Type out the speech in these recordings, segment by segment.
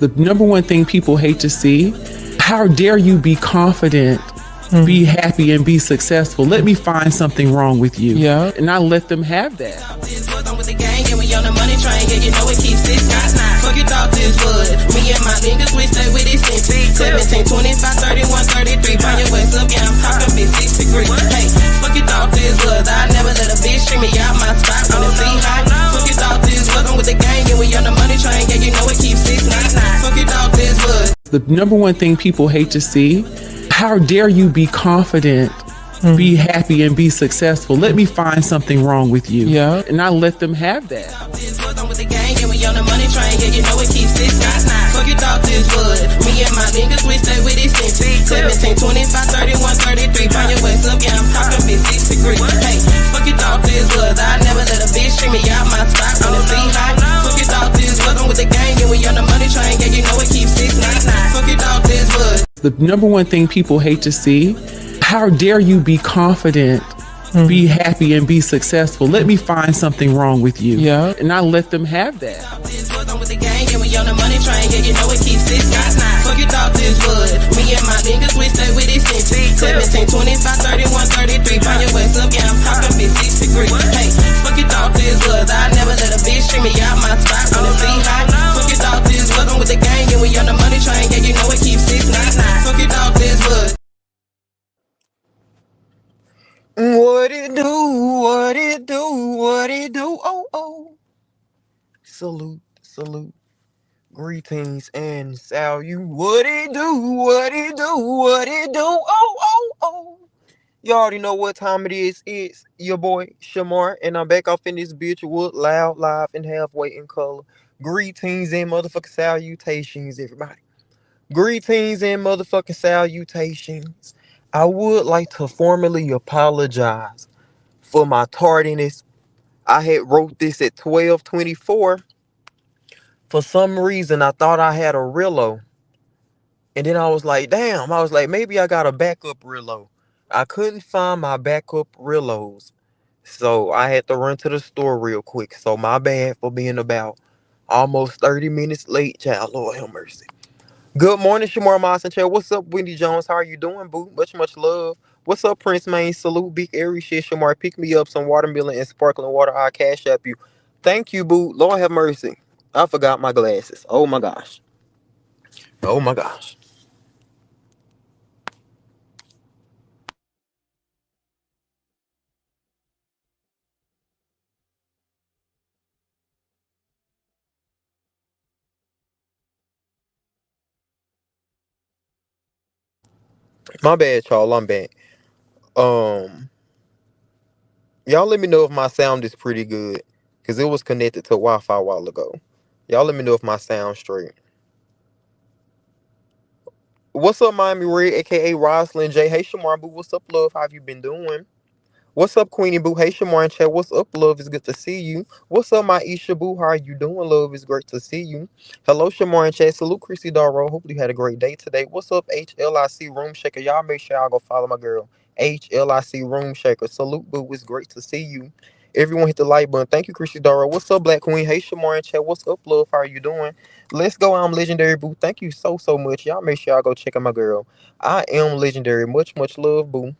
The number one thing people hate to see, how dare you be confident, be happy, and be successful? Let me find something wrong with you. Yeah. And I let them have that. With the gang, and we on the money train, yeah, you know it keeps this nice. Fuck you thought this would. Me and my niggas, we stay with it since 17, 25, 31, 33. Find your waist up, yeah, I'm talking big 6 degrees. Hey, fuck you thought this was. I never let a bitch stream me out my spot on the sea high. Fuck you thought this was. I'm with the gang, and we on the money train, yeah, you know it keeps this nice. Fuck you thought this was. The number one thing people hate to see, how dare you be confident, be happy, and be successful? Let me find something wrong with you. Yeah. And I let them have that. I'm with the gang, and we on the money train, yeah, you know it keeps this nice. Fuck you thought this would. Me and my niggas, we stay with it since 17, 25, 31, 33. Find your waist up, yeah, I'm talking big 6 degrees. Hey, fuck you thought this was. I never let a bitch stream me out my spot on the sea high. Fuck you thought this was. I'm with the gang, and we on the money train, yeah, you know it keeps this nice. Fuck you thought this was. The number one thing people hate to see, how dare you be confident, be happy, and be successful? Let me find something wrong with you. Yeah. And I let them have that. I'm with the gang, and we on the money train, yeah, you know it keeps this nice. Fuck you thought this would. Me and my niggas, we stay with it since 17, 25, 31, 33. Find your waist up, yeah, I'm talking big 6 degrees. Hey, fuck you thought this was. I never let a bitch stream me out my spot on the sea high. Fuck you thought this was. I'm with the gang, and we on the money train, yeah, you know it keeps this nice. Fuck you thought this was. What it do? What it do? What it do? Oh, oh. Salute, salute. Greetings and salute. What it do? What it do? What it do? Oh, oh, oh. You already know what time it is. It's your boy Shamar, and I'm back off in this bitch with loud, live, and halfway in color. Greetings and motherfucking salutations, everybody. Greetings and motherfucking salutations. I would like to formally apologize for my tardiness. I had wrote this at 12:24. For some reason, I thought I had a Rillo. And then I was like, damn, I was like, maybe I got a backup Rillo. I couldn't find my backup Rillos. So I had to run to the store real quick. So my bad for being about almost 30 minutes late, child. Lord have mercy. Good morning, Shamar Moss and Chair. What's up, Wendy Jones? How are you doing, boo? Much, much love. What's up, Prince Maine? Salute, big airy shit, Shamar. Pick me up some watermelon and sparkling water. I'll cash up you. Thank you, boo. Lord have mercy. I forgot my glasses. Oh my gosh. Oh my gosh. My bad, y'all. I'm back. Um, y'all let me know if my sound is pretty good. Cause it was connected to Wi-Fi a while ago. Y'all let me know if my sound's straight. What's up, Miami Red, aka Roslyn J? Hey Shamar Boo, what's up, love? How have you been doing? What's up, Queenie Boo? Hey Shamar and Chat, what's up, love? It's good to see you. What's up, my Isha Boo? How are you doing, love? It's great to see you. Hello, Shamar and Chat. Salute, Chrissy Darrow. Hopefully you had a great day today. What's up, HLIC Room Shaker? Y'all make sure y'all go follow my girl, HLIC Room Shaker. Salute, Boo. It's great to see you. Everyone hit the like button. Thank you, Chrissy Darrow. What's up, Black Queen? Hey Shamar and Chat. What's up, love? How are you doing? Let's go. I'm Legendary Boo. Thank you so much. Y'all make sure y'all go check out my girl. I am Legendary. Much love, Boo.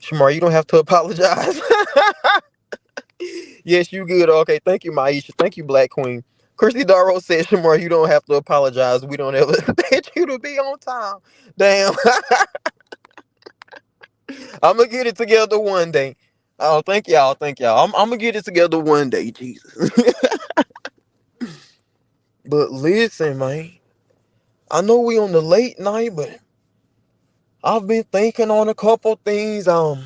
Shamar, you don't have to apologize. Yes, you good. Okay, thank you, Maisha. Thank you, Black Queen. Christy Darrow said, Shamar, you don't have to apologize. We don't ever expect you to be on time. Damn. I'm going to get it together one day. Oh, thank y'all. Thank y'all. I'm going to get it together one day, Jesus. But listen, man. I know we on the late night, but I've been thinking on a couple things. I'm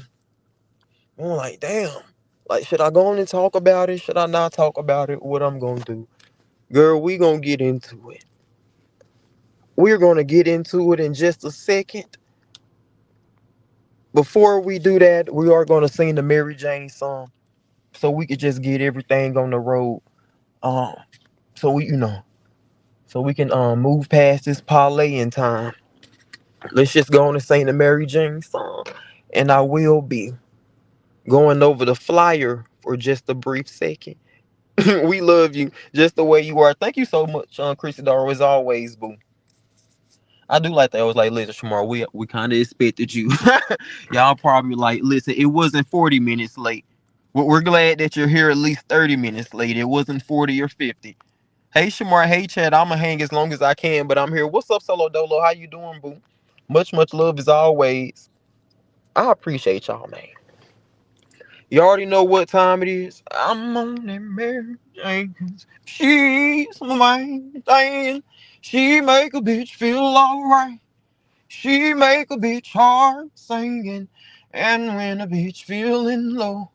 like, damn. Like, should I go on and talk about it? Should I not talk about it? What I'm going to do? Girl, we going to get into it. We're going to get into it in just a second. Before we do that, we are going to sing the Mary Jane song so we could just get everything on the road. So we can move past this parlaying time. Let's just go on and sing the Mary Jane song. And I will be going over the flyer for just a brief second. We love you just the way you are. Thank you so much, Chrissy Daro, as always, boo. I do like that. I was like, listen, Shamar, we kind of expected you. Y'all probably like, listen, it wasn't 40 minutes late. We're glad that you're here at least 30 minutes late. It wasn't 40 or 50. Hey, Shamar. Hey, Chad. I'ma hang as long as I can, but I'm here. What's up, Solo Dolo? How you doing, boo? Much love as always. I appreciate y'all, man. You already know what time it is. I'm on that Mary Jane. She's my thing. She make a bitch feel alright. She make a bitch heart singing. And when a bitch feeling low,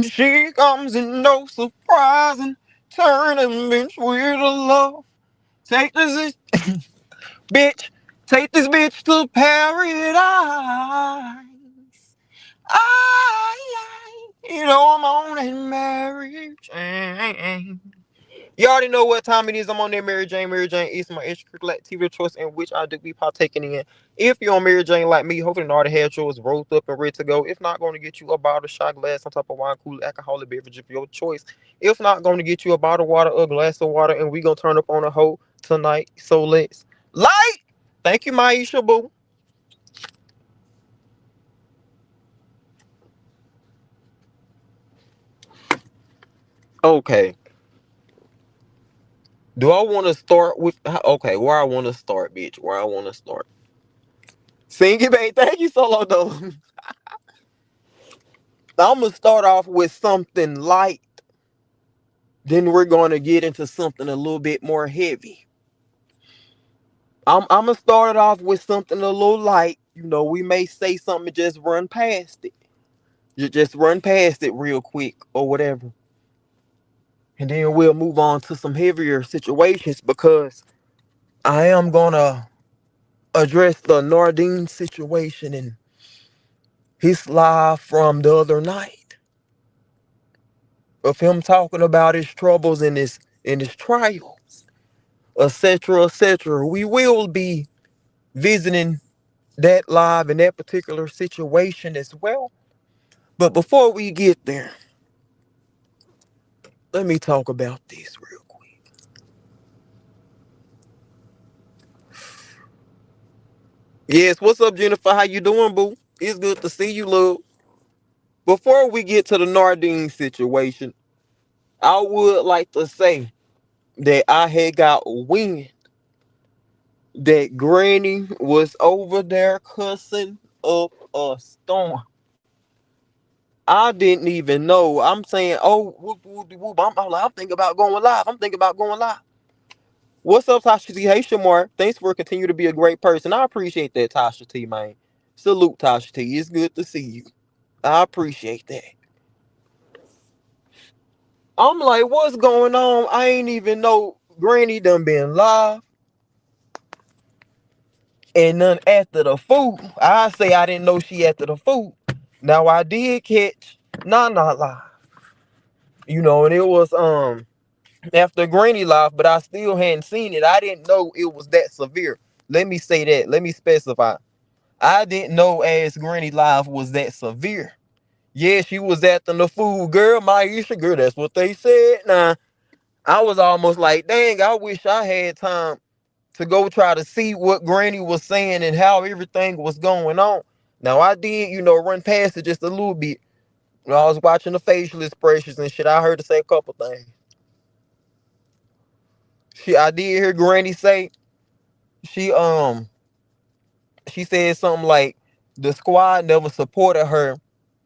she comes in no surprising. Turn a bitch with a love. Take this bitch. Take this bitch to paradise. You know I'm on that Mary Jane. You already know what time it is. I'm on that Mary Jane. Mary Jane is my extracurricular activity of choice in which I do be partaking in. If you're on Mary Jane like me, hopefully you already had yours rolled up and ready to go. If not, going to get you a bottle, shot glass, some type of wine, cooler, alcoholic beverage of your choice. If not, going to get you a bottle of water, a glass of water, and we going to turn up on a hoe tonight. So let's light. Thank you, Maisha Boo. Okay. Do I want to start with okay? Where I want to start, bitch? Where I want to start? Sing it, babe. Thank you, Solo though. I'm gonna start off with something light. Then we're gonna get into something a little bit more heavy. I'm gonna start it off with something a little light. You know, we may say something and just run past it. You just run past it real quick or whatever, and then we'll move on to some heavier situations because I am gonna address the Nardine situation and his live from the other night of him talking about his troubles and his trials, etc., etc. We will be visiting that live in that particular situation as well. But before we get there, let me talk about this real quick. Yes, what's up, Jennifer? How you doing, boo? It's good to see you, love. Before we get to the Nardine situation, I would like to say that I had got wind that Granny was over there cussing up a storm. I didn't even know. I'm saying, oh, whoop, whoop, whoop. I'm thinking about going live. I'm thinking about going live. What's up, Tasha T? Hey, Shamar. Thanks for continuing to be a great person. I appreciate that, Tasha T, man. Salute, Tasha T. It's good to see you. I appreciate that. I'm like, what's going on? I ain't even know Granny done been live and none after the food. I say I didn't know she after the food. Now I did catch Nana live, and it was after Granny live, but I still hadn't seen it. I didn't know it was that severe. Let me say that. Let me specify. I didn't know as Granny live was that severe. Yeah, she was after the food, girl. Maisha, girl, that's what they said. Now I was almost like, dang, I wish I had time to go try to see what Granny was saying and how everything was going on. Now I did, run past it just a little bit. When I was watching the facial expressions and shit, I heard her say a couple things. I did hear Granny say she she said something like the squad never supported her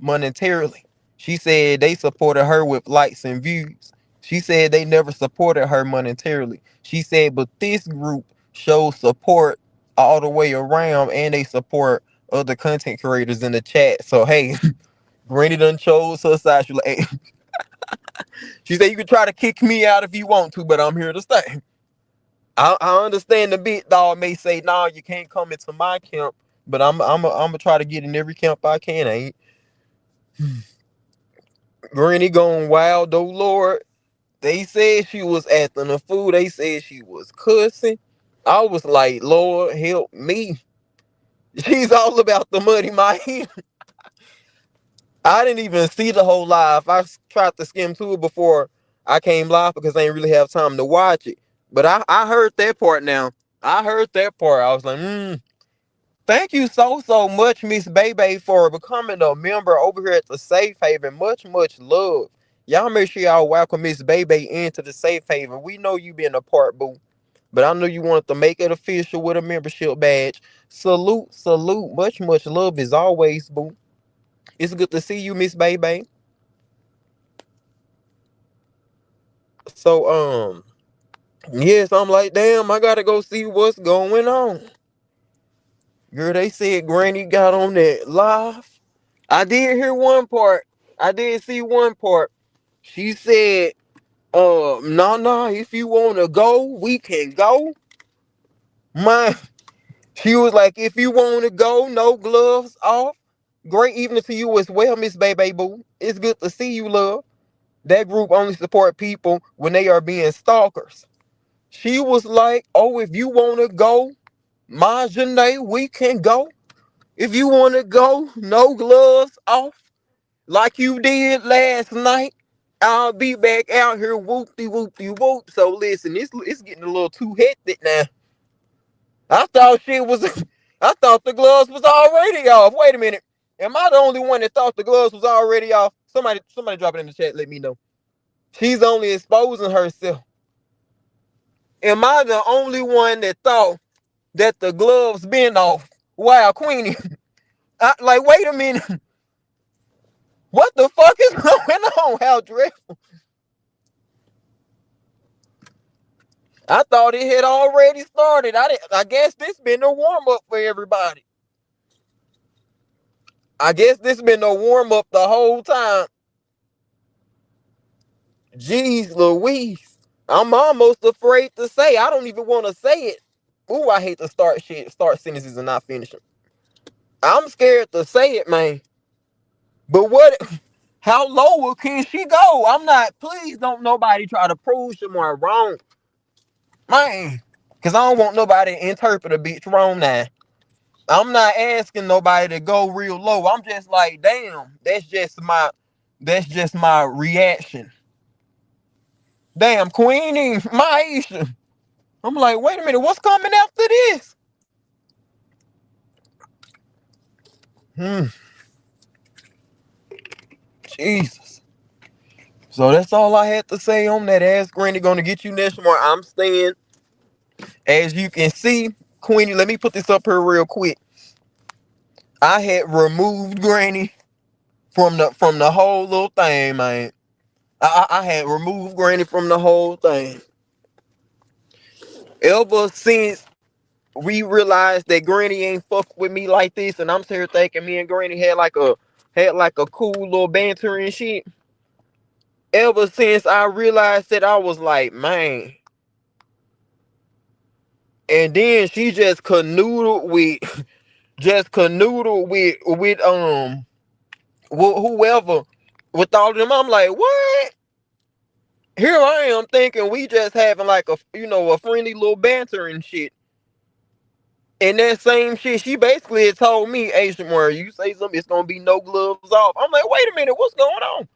monetarily. She said they supported her with likes and views. She said they never supported her monetarily. She said, but this group shows support all the way around and they support other content creators in the chat. So hey, Granny done chose her side. She like, hey. She said you can try to kick me out if you want to, but I'm here to stay. I understand the big dog may say, nah, you can't come into my camp, but I'm gonna try to get in every camp I can, ain't. Granny going wild though, Lord. They said she was acting a fool. They said she was cussing. I was like, Lord, help me. She's all about the money, my hand. I didn't even see the whole live. I tried to skim through it before I came live because I ain't really have time to watch it. But I heard that part now. I heard that part. I was like, thank you so much, Miss Bebe, for becoming a member over here at the Safe Haven. Much love. Y'all make sure y'all welcome Miss Bebe into the Safe Haven. We know you been a part, boo. But I know you wanted to make it official with a membership badge. Salute. Much love as always, boo. It's good to see you, Miss Bebe. So, yes, I'm like, damn, I gotta go see what's going on. Girl, they said Granny got on that live. I did hear one part. I did see one part. She said, nah, if you wanna go, we can go. My She was like, if you wanna go, no gloves off. Great evening to you as well, Miss Bebe Boo. It's good to see you, love. That group only support people when they are being stalkers. She was like, oh, if you wanna go, my Janae, we can go. If you wanna go, no gloves off. Like you did last night. I'll be back out here whoop. So listen, it's getting a little too hectic now. I thought shit was I thought the gloves was already off. Wait a minute. Am I the only one that thought the gloves was already off? Somebody drop it in the chat, let me know. She's only exposing herself. Am I the only one that thought that the gloves been off? Wow, Queenie. Like, wait a minute. What the fuck is going on? How dreadful. I thought it had already started. I guess this been a warm-up for everybody. I guess this been a warm-up the whole time. Jeez Louise. I'm almost afraid to say. I don't even want to say it. Ooh, I hate to start sentences and not finish them. I'm scared to say it, man. But how low can she go? I'm not, please don't nobody try to prove someone wrong. Man. Because I don't want nobody to interpret a bitch wrong now. I'm not asking nobody to go real low. I'm just like, damn, that's just my reaction. Damn, Queenie, Maisha. I'm like, wait a minute, what's coming after this? Jesus. So that's all I had to say on that. Ask Granny gonna get you next month. I'm staying. As you can see, Queenie, let me put this up here real quick. I had removed Granny from the whole little thing, man. I had removed Granny from the whole thing. Ever since we realized that Granny ain't fuck with me like this, and I'm here thinking me and Granny had like a cool little banter and shit. Ever since I realized that, I was like, man. And then she just canoodled with whoever, with all of them. I'm like, what? Here I am thinking we just having like a friendly little banter and shit. And that same shit, she basically had told me, hey, Shamar, you say something, it's gonna be no gloves off. I'm like, wait a minute, what's going on?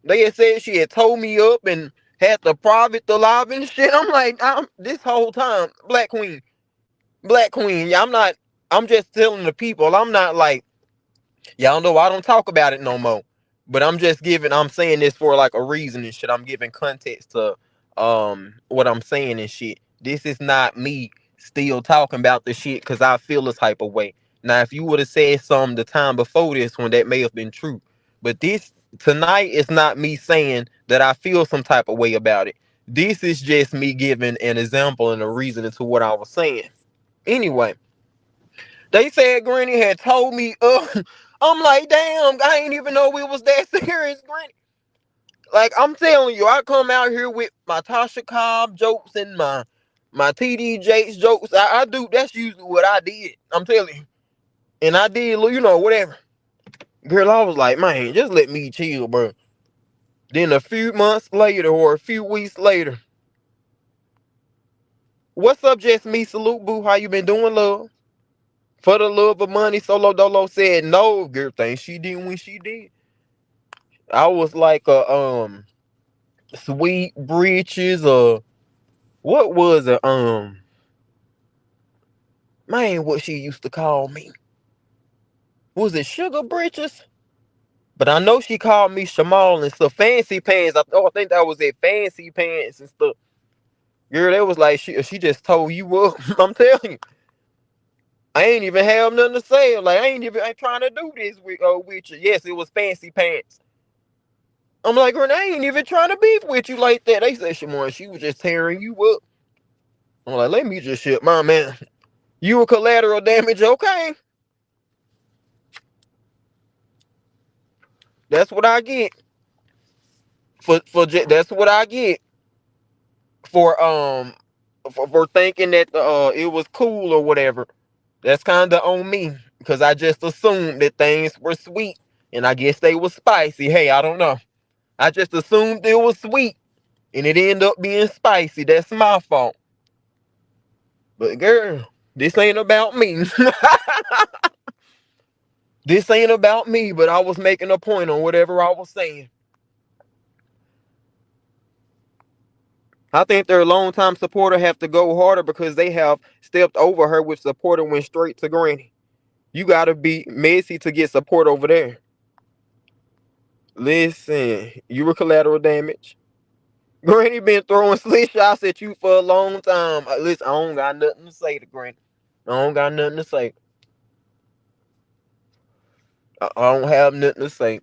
They had said she had told me up and had to private the live and shit. I'm like, this whole time, Black Queen. Yeah, I'm just telling the people, I'm not like, y'all know I don't talk about it no more. But I'm saying this for like a reason and shit. I'm giving context to what I'm saying and shit. This is not me still talking about the shit because I feel a type of way. Now, if you would have said something the time before this one, that may have been true. But this tonight is not me saying that I feel some type of way about it. This is just me giving an example and a reason to what I was saying. Anyway, they said Granny had told me, I'm like, damn, I ain't even know it was that serious, Granny. Like, I'm telling you, I come out here with my Tasha Cobb jokes and my TD Jakes jokes. I do, that's usually what I did. I'm telling you. And I did, whatever. Girl, I was like, man, just let me chill, bro. Then a few months later or a few weeks later, what's up, just me, salute, boo, how you been doing, love? For the love of money, Solo Dolo said no. Girl, thing she did when she did. I was like sweet breeches or what was it? Man, what she used to call me. Was it sugar breeches? But I know she called me Shamal and stuff. Fancy pants. I think that was it. Fancy pants and stuff. Girl, that was like she just told you up. I'm telling you. I ain't even have nothing to say. Like I ain't trying to do this with you. Yes, it was fancy pants. I'm like, girl, I ain't even trying to beef with you like that. They said she was just tearing you up. I'm like, let me just shit my man. You a collateral damage, okay? That's what I get. That's what I get for for thinking that it was cool or whatever. That's kind of on me because I just assumed that things were sweet and I guess they were spicy. Hey, I don't know. I just assumed it was sweet and it ended up being spicy. That's my fault. But girl, this ain't about me. This ain't about me, but I was making a point on whatever I was saying. I think their longtime supporter have to go harder because they have stepped over her with support and went straight to Granny. You gotta be messy to get support over there. Listen, you were collateral damage. Granny been throwing slit shots at you for a long time. Listen, I don't got nothing to say to Granny. I don't got nothing to say. I don't have nothing to say.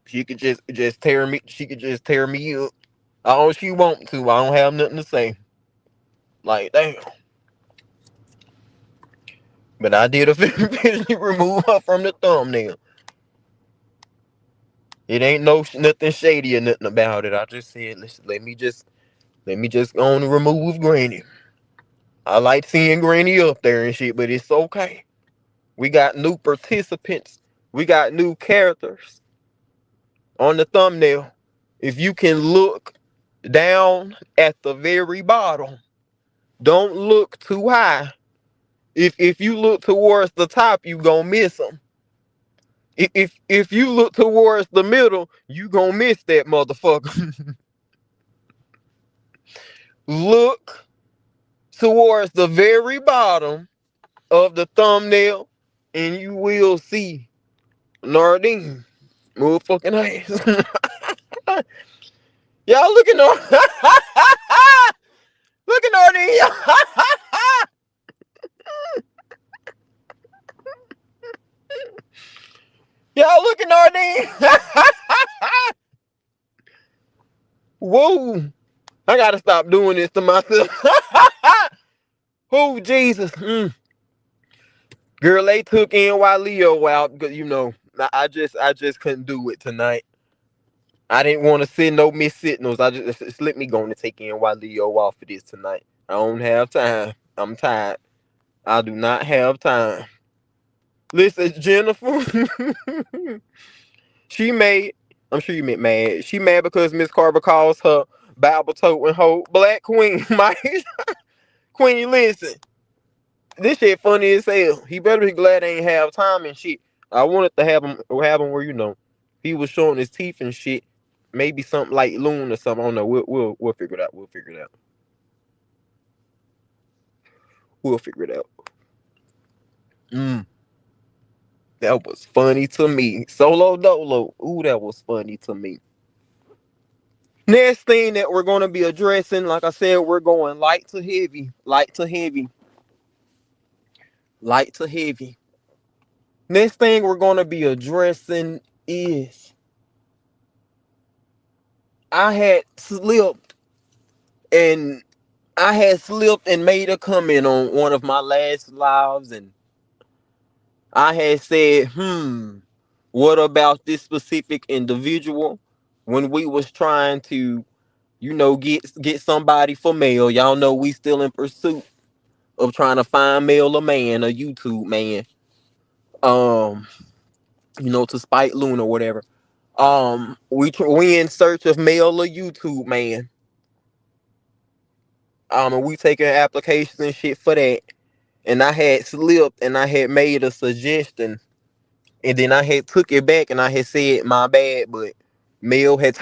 She could just tear me. She could just tear me up. All she want to. I don't have nothing to say. Like damn. But I did officially remove her from the thumbnail. It ain't nothing shady or nothing about it. I just said, listen, let me just go on and remove Granny. I like seeing Granny up there and shit, but it's okay. We got new participants. We got new characters on the thumbnail. If you can look down at the very bottom, don't look too high. If you look towards the top, you gonna miss them. If you look towards the middle, you gonna miss that motherfucker. Look towards the very bottom of the thumbnail, and you will see Nardine motherfucking ass. Y'all look at look at Nardine. Y'all look at Nardine. Whoa. I gotta stop doing this to myself. Oh, Jesus. Girl, they took NY Leo out because, I just couldn't do it tonight. I didn't want to send no missed signals. Just let me go and take NY Leo off of this tonight. I don't have time. I'm tired. I do not have time. Listen, Jennifer. I'm sure you meant mad. She mad because Miss Carver calls her Bible toting hoe Black Queen. Queen, listen. This shit funny as hell. He better be glad I ain't have time and shit. I wanted to have him where he was showing his teeth and shit. Maybe something like Loon or something. I don't know. We'll figure it out. We'll figure it out. That was funny to me. Solo Dolo. Ooh, that was funny to me. Next thing that we're going to be addressing, like I said, we're going light to heavy. Light to heavy. Light to heavy. Next thing we're going to be addressing is I had slipped and made a comment on one of my last lives, and I had said, what about this specific individual when we was trying to, get somebody for mail. Y'all know we still in pursuit of trying to find mail a man, a YouTube man. To spite Loon or whatever. We in search of male or YouTube man. And we taking applications and shit for that. And I had slipped and I had made a suggestion, and then I had took it back and I had said my bad, but Mel had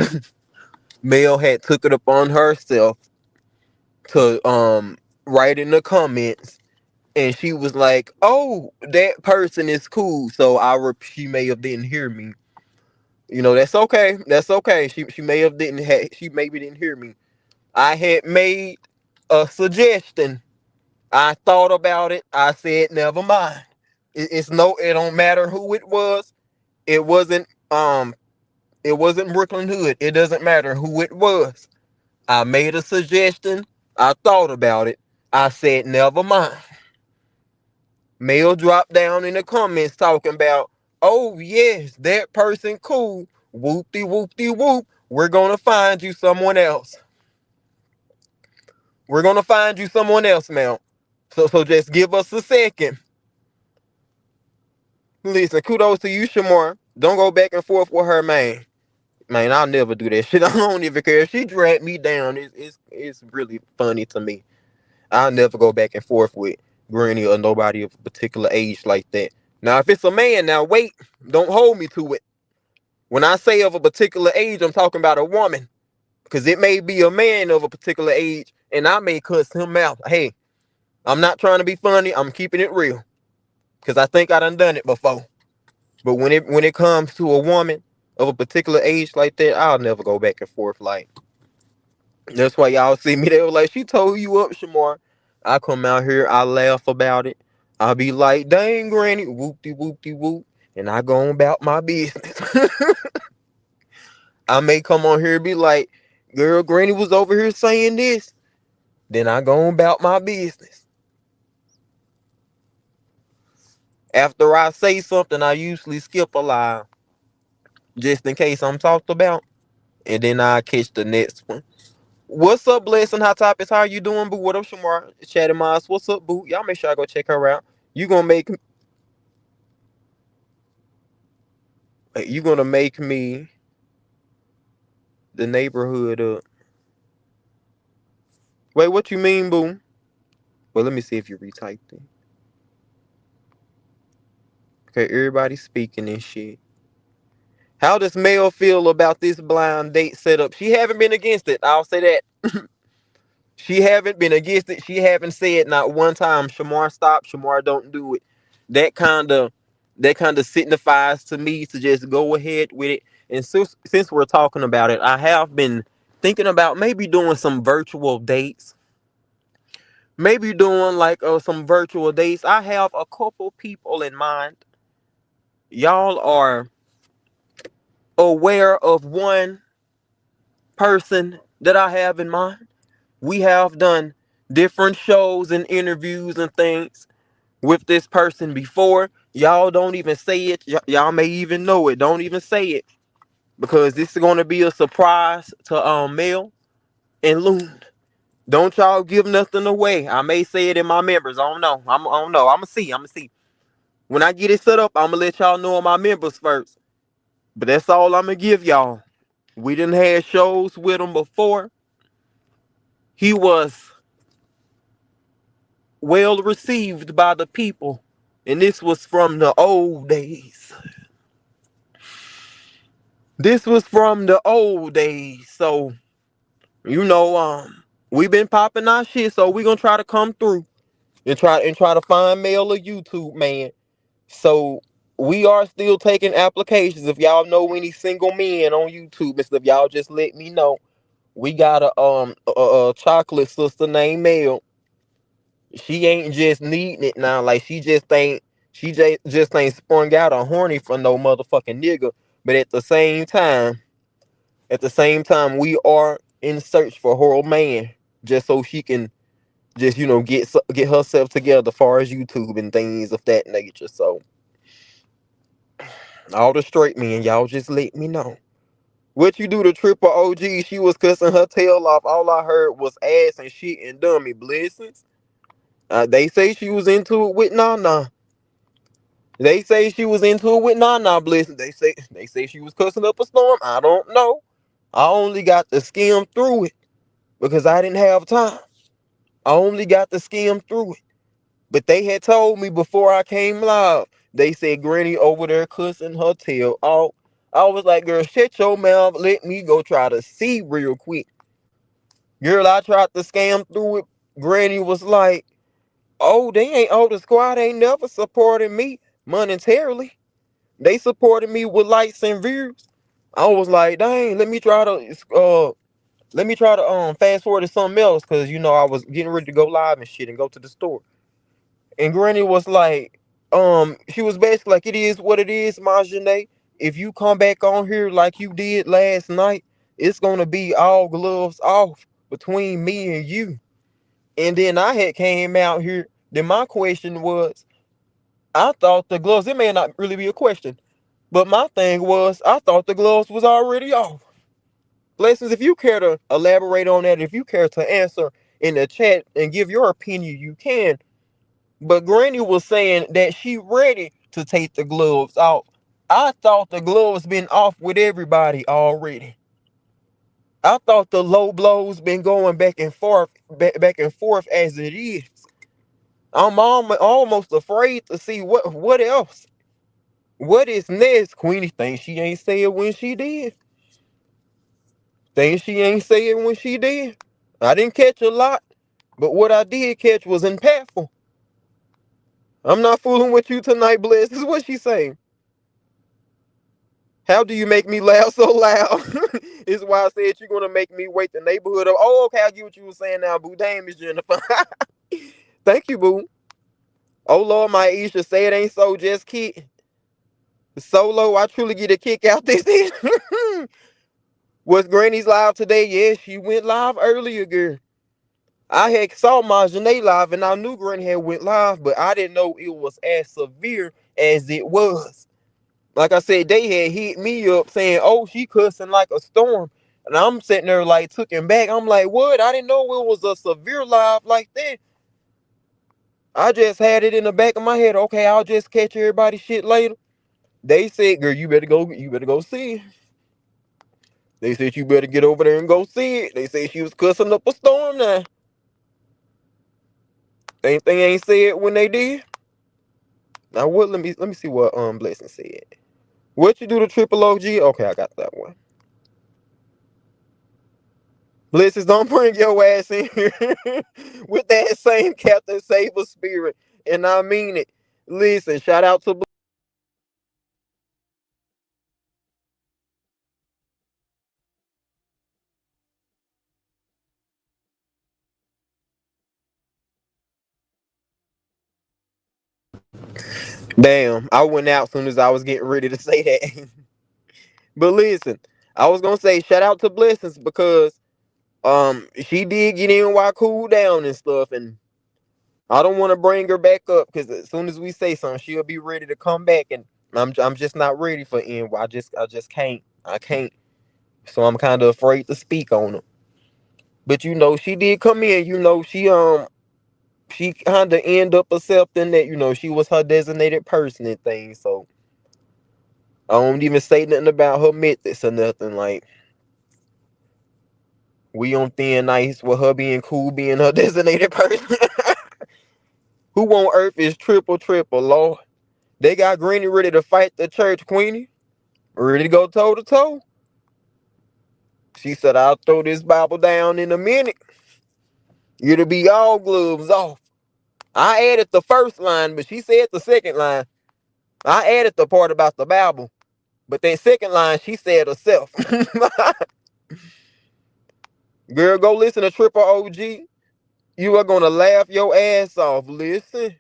Mel had took it upon herself to write in the comments, and she was like, "Oh, that person is cool." So she may have didn't hear me. You know, that's okay. That's okay. She may have didn't she maybe didn't hear me. I had made a suggestion. I thought about it. I said, never mind. It don't matter who it was. It wasn't it wasn't Brooklyn Hood. It doesn't matter who it was. I made a suggestion. I thought about it. I said, never mind. Mail dropped down in the comments talking about, oh yes, that person cool. Whoop-de whoop-de whoop. We're gonna find you someone else. We're gonna find you someone else, Mel. So just give us a second. Listen, kudos to you, Shamar. Don't go back and forth with her, man. Man, I'll never do that shit. I don't even care. If she dragged me down, it's really funny to me. I'll never go back and forth with Granny or nobody of a particular age like that. Now, if it's a man, now wait. Don't hold me to it. When I say of a particular age, I'm talking about a woman. Because it may be a man of a particular age, and I may cuss him out. Hey, I'm not trying to be funny. I'm keeping it real. Because I think I done it before. But when it comes to a woman of a particular age like that, I'll never go back and forth. Like, that's why y'all see me. They were like, she told you up, Shamar. I come out here, I laugh about it. I'll be like, dang, Granny, whoop-de whoop-de whoop. And I go on about my business. I may come on here and be like, girl, Granny was over here saying this. Then I go on about my business. After I say something, I usually skip a line just in case I'm talked about. And then I catch the next one. What's up, Blessing? Hot Topics? How you doing, boo? What up, Shamar? Chatting Moss. What's up, boo? Y'all make sure I go check her out. You gonna make me the neighborhood up. Wait, what you mean, boo? Well, let me see if you retyped it. Okay, everybody speaking and shit. How does Mel feel about this blind date setup? She haven't been against it. I'll say that. She haven't been against it. She haven't said not one time, Shamar, stop. Shamar, don't do it. That kind of signifies to me to just go ahead with it. And since we're talking about it, I have been thinking about maybe doing some virtual dates. Maybe doing like some virtual dates. I have a couple people in mind. Y'all are aware of one person that I have in mind. We have done different shows and interviews and things with this person before. Y'all don't even say it. Y'all may even know it. Don't even say it. Because this is going to be a surprise to Mel and Loon. Don't y'all give nothing away. I may say it in my members. I don't know. I don't know. I'm going to see. When I get it set up, I'm going to let y'all know my members first. But that's all I'm going to give y'all. We done had shows with him before. He was well received by the people. And this was from the old days. This was from the old days. So, we've been popping our shit. So we gonna try to come through and try to find Mel a YouTube man. So we are still taking applications. If y'all know any single men on YouTube and stuff, y'all just let me know. We got a chocolate sister named Mel. She ain't just needing it now. Like she just ain't sprung out or horny for no motherfucking nigga. But at the same time, we are in search for her man, just so she can just get herself together as far as YouTube and things of that nature. So all the straight men, y'all just let me know. What you do to Triple OG? She was cussing her tail off. All I heard was ass and shit and dummy blessings. They say she was into it with Nana. They say she was into it with Nana blessings. They say she was cussing up a storm. I don't know. I only got to skim through it because I didn't have time. I only got to skim through it. But they had told me before I came live. They said Granny over there cussing her tail off. I was like, girl, shut your mouth. Let me go try to see real quick. Girl, I tried to scam through it. Granny was like, oh, the squad ain't never supported me monetarily. They supported me with likes and views. I was like, dang, let me try to fast forward to something else, because I was getting ready to go live and shit and go to the store. And Granny was like, she was basically like, it is what it is, Majane. If you come back on here like you did last night, it's gonna be all gloves off between me and you. And then I had came out here. Then my question was, I thought the gloves, it may not really be a question, but my thing was, I thought the gloves was already off. Blessings, if you care to elaborate on that, if you care to answer in the chat and give your opinion, you can. But Granny was saying that she ready to take the gloves off. I thought the gloves been off with everybody already. I thought the low blows been going back and forth as it is. I'm almost afraid to see what else. What is next? Queenie thinks she ain't say it when she did. Thinks she ain't say it when she did. I didn't catch a lot, but what I did catch was impactful. I'm not fooling with you tonight, Bless. This is what she saying. How do you make me laugh so loud? It's why I said you're gonna make me wake the neighborhood up. Oh, okay, I get what you were saying now, boo. Damn, Miss Jennifer. Thank you, boo. Oh Lord, my Isha, say it ain't so, just kidding. Solo, I truly get a kick out this. Was Granny's live today? Yes, she went live earlier, girl. I had saw my Janae live and I knew Granny had went live, but I didn't know it was as severe as it was. Like I said, they had hit me up saying, oh, she cussing like a storm. And I'm sitting there like taken back. I'm like, what? I didn't know it was a severe live like that. I just had it in the back of my head. Okay, I'll just catch everybody's shit later. They said, girl, you better go see it. They said you better get over there and go see it. They said she was cussing up a storm now. They ain't said when they did. Now what? Let me see what Blessing said. What you do to Triple OG? Okay, I got that one. Blessings, don't bring your ass in here with that same Captain Saber spirit, and I mean it. Listen, shout out to. Damn, I went out as soon as I was getting ready to say that. But listen, I was gonna say shout out to Blessings because she did get in while cool down and stuff, and I don't want to bring her back up because as soon as we say something, she'll be ready to come back, and I'm just not ready for NY. I just can't. I can't. So I'm kind of afraid to speak on her. But she did come in. She kind of end up accepting that she was her designated person and things. So I don't even say nothing about her methods or nothing. Like we on thin ice with her being cool, being her designated person. Who on earth is triple, Lord? They got Granny ready to fight the church, Queenie. Ready to go toe to toe. She said, I'll throw this Bible down in a minute. It'll be all gloves off. I added the first line, but she said the second line. I added the part about the Bible. But that second line, she said herself. Girl, go listen to Triple OG. You are going to laugh your ass off. Listen.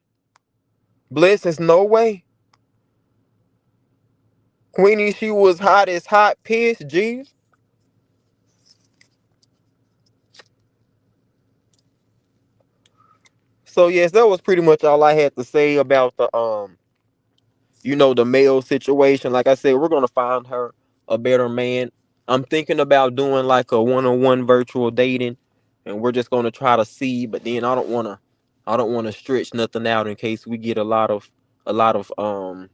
Blessings, no way. Queenie, she was hot as hot piss, jeez. So yes, that was pretty much all I had to say about the male situation. Like I said, we're gonna find her a better man. I'm thinking about doing like a one-on-one virtual dating, and we're just gonna try to see. But then I don't wanna stretch nothing out in case we get a lot of um.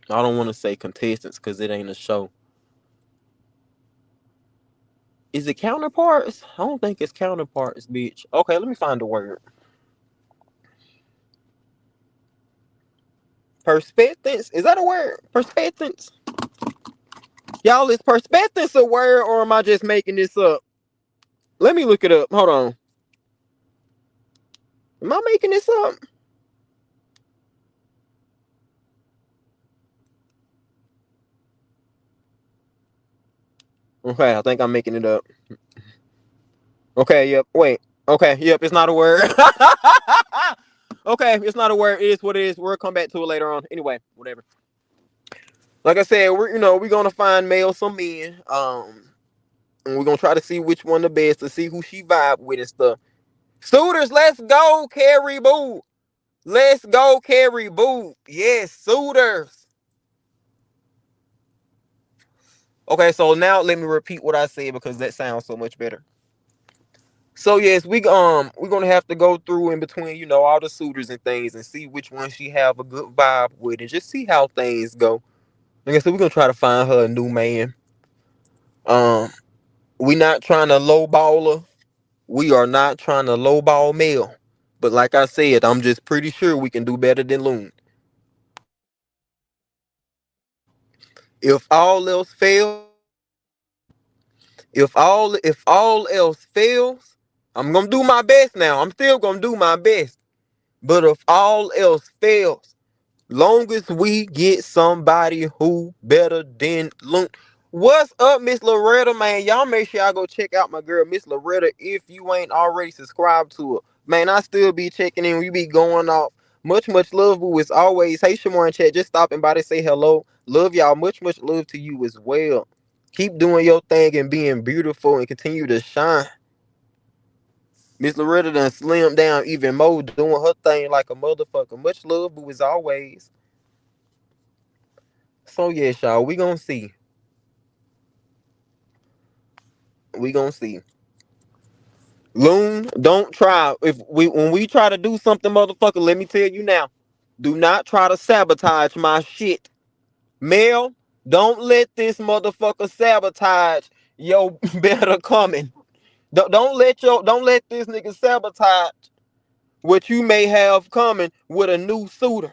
I don't want to say contestants because it ain't a show. Is it counterparts? I don't think it's counterparts, bitch. Okay, let me find the word. Perspectance? Is that a word? Perspectance? Y'all, is perspectance a word or am I just making this up? Let me look it up. Hold on. Am I making this up? Okay, I think I'm making it up. Okay, yep. Wait. Okay, yep, it's not a word. Okay, it's not a word. It is what it is. We'll come back to it later on. Anyway, whatever. Like I said, we're gonna find male some men. And we're gonna try to see which one the best to see who she vibe with and stuff. Suitors, let's go, Carrie Boo. Let's go, Carrie Boo. Yes, suitors. Okay, so now let me repeat what I said because that sounds so much better. So yes, we're gonna have to go through in between, all the suitors and things and see which one she have a good vibe with and just see how things go. Like I said, we're gonna try to find her a new man. Um, we not trying to lowball her. We are not trying to lowball Mel. But like I said, I'm just pretty sure we can do better than Loon. If all else fails, if all else fails, I'm gonna do my best now. I'm still gonna do my best. But if all else fails, long as we get somebody who better than Loon. What's up, Miss Loretta, man? Y'all make sure y'all go check out my girl, Miss Loretta, if you ain't already subscribed to her. Man, I still be checking in. We be going off. Much, much love, boo. As always, hey, Shamar and chat, just stopping by to say hello. Love y'all. Much, much love to you as well. Keep doing your thing and being beautiful and continue to shine. Miss Loretta done slimmed down even more, doing her thing like a motherfucker. Much love, boo, as always. So, yes, y'all, we gonna see. We gonna see. Loon, don't try. When we try to do something, motherfucker, let me tell you now. Do not try to sabotage my shit. Mel, don't let this motherfucker sabotage your better coming. Don't let this nigga sabotage what you may have coming with a new suitor.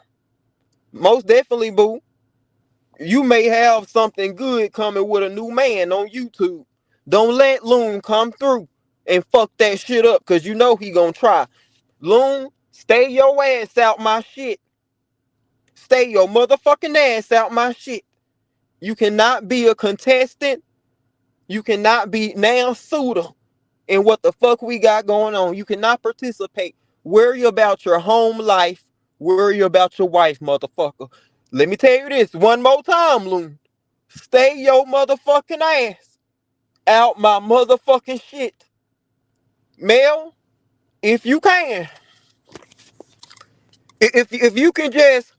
Most definitely, boo. You may have something good coming with a new man on YouTube. Don't let Loon come through and fuck that shit up, cause you know he gonna try. Loon, stay your ass out my shit. Stay your motherfucking ass out my shit. You cannot be a contestant. You cannot be now suitor in what the fuck we got going on. You cannot participate. Worry about your home life. Worry about your wife, motherfucker. Let me tell you this one more time, Loon. Stay your motherfucking ass out my motherfucking shit. Mel, if you can, if you can just